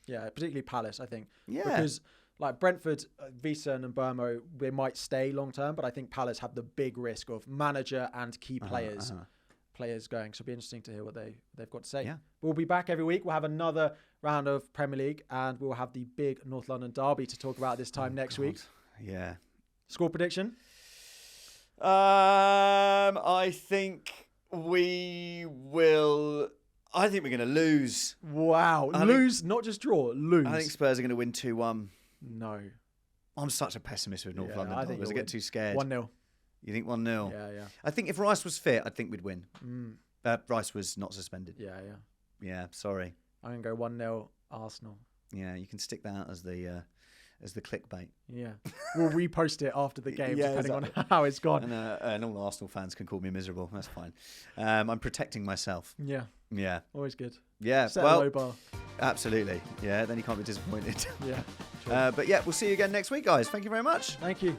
Yeah, particularly Palace, I think. Yeah, because. Like Brentford, Wiesen and Bournemouth, they might stay long term, but I think Palace have the big risk of manager and key players going. So it'll be interesting to hear what they've got to say. Yeah. We'll be back every week. We'll have another round of Premier League, and we'll have the big North London derby to talk about this time next week. Yeah. Score prediction? I think we will. I think we're going to lose. Wow. Not just draw, lose. I think Spurs are going to win 2-1. No. I'm such a pessimist with North London. I think I get too scared. 1-0. You think 1-0? Yeah. I think if Rice was fit, I think we'd win. Rice was not suspended. Yeah. Sorry. I'm going to go 1-0 Arsenal. Yeah, you can stick that out as the clickbait. Yeah. We'll repost it after the game, depending on how it's gone. And all Arsenal fans can call me miserable. That's fine. I'm protecting myself. Yeah. Always good. Yeah. Set a low bar. Absolutely. Yeah. Then you can't be disappointed. Yeah. But we'll see you again next week, guys. Thank you very much. Thank you.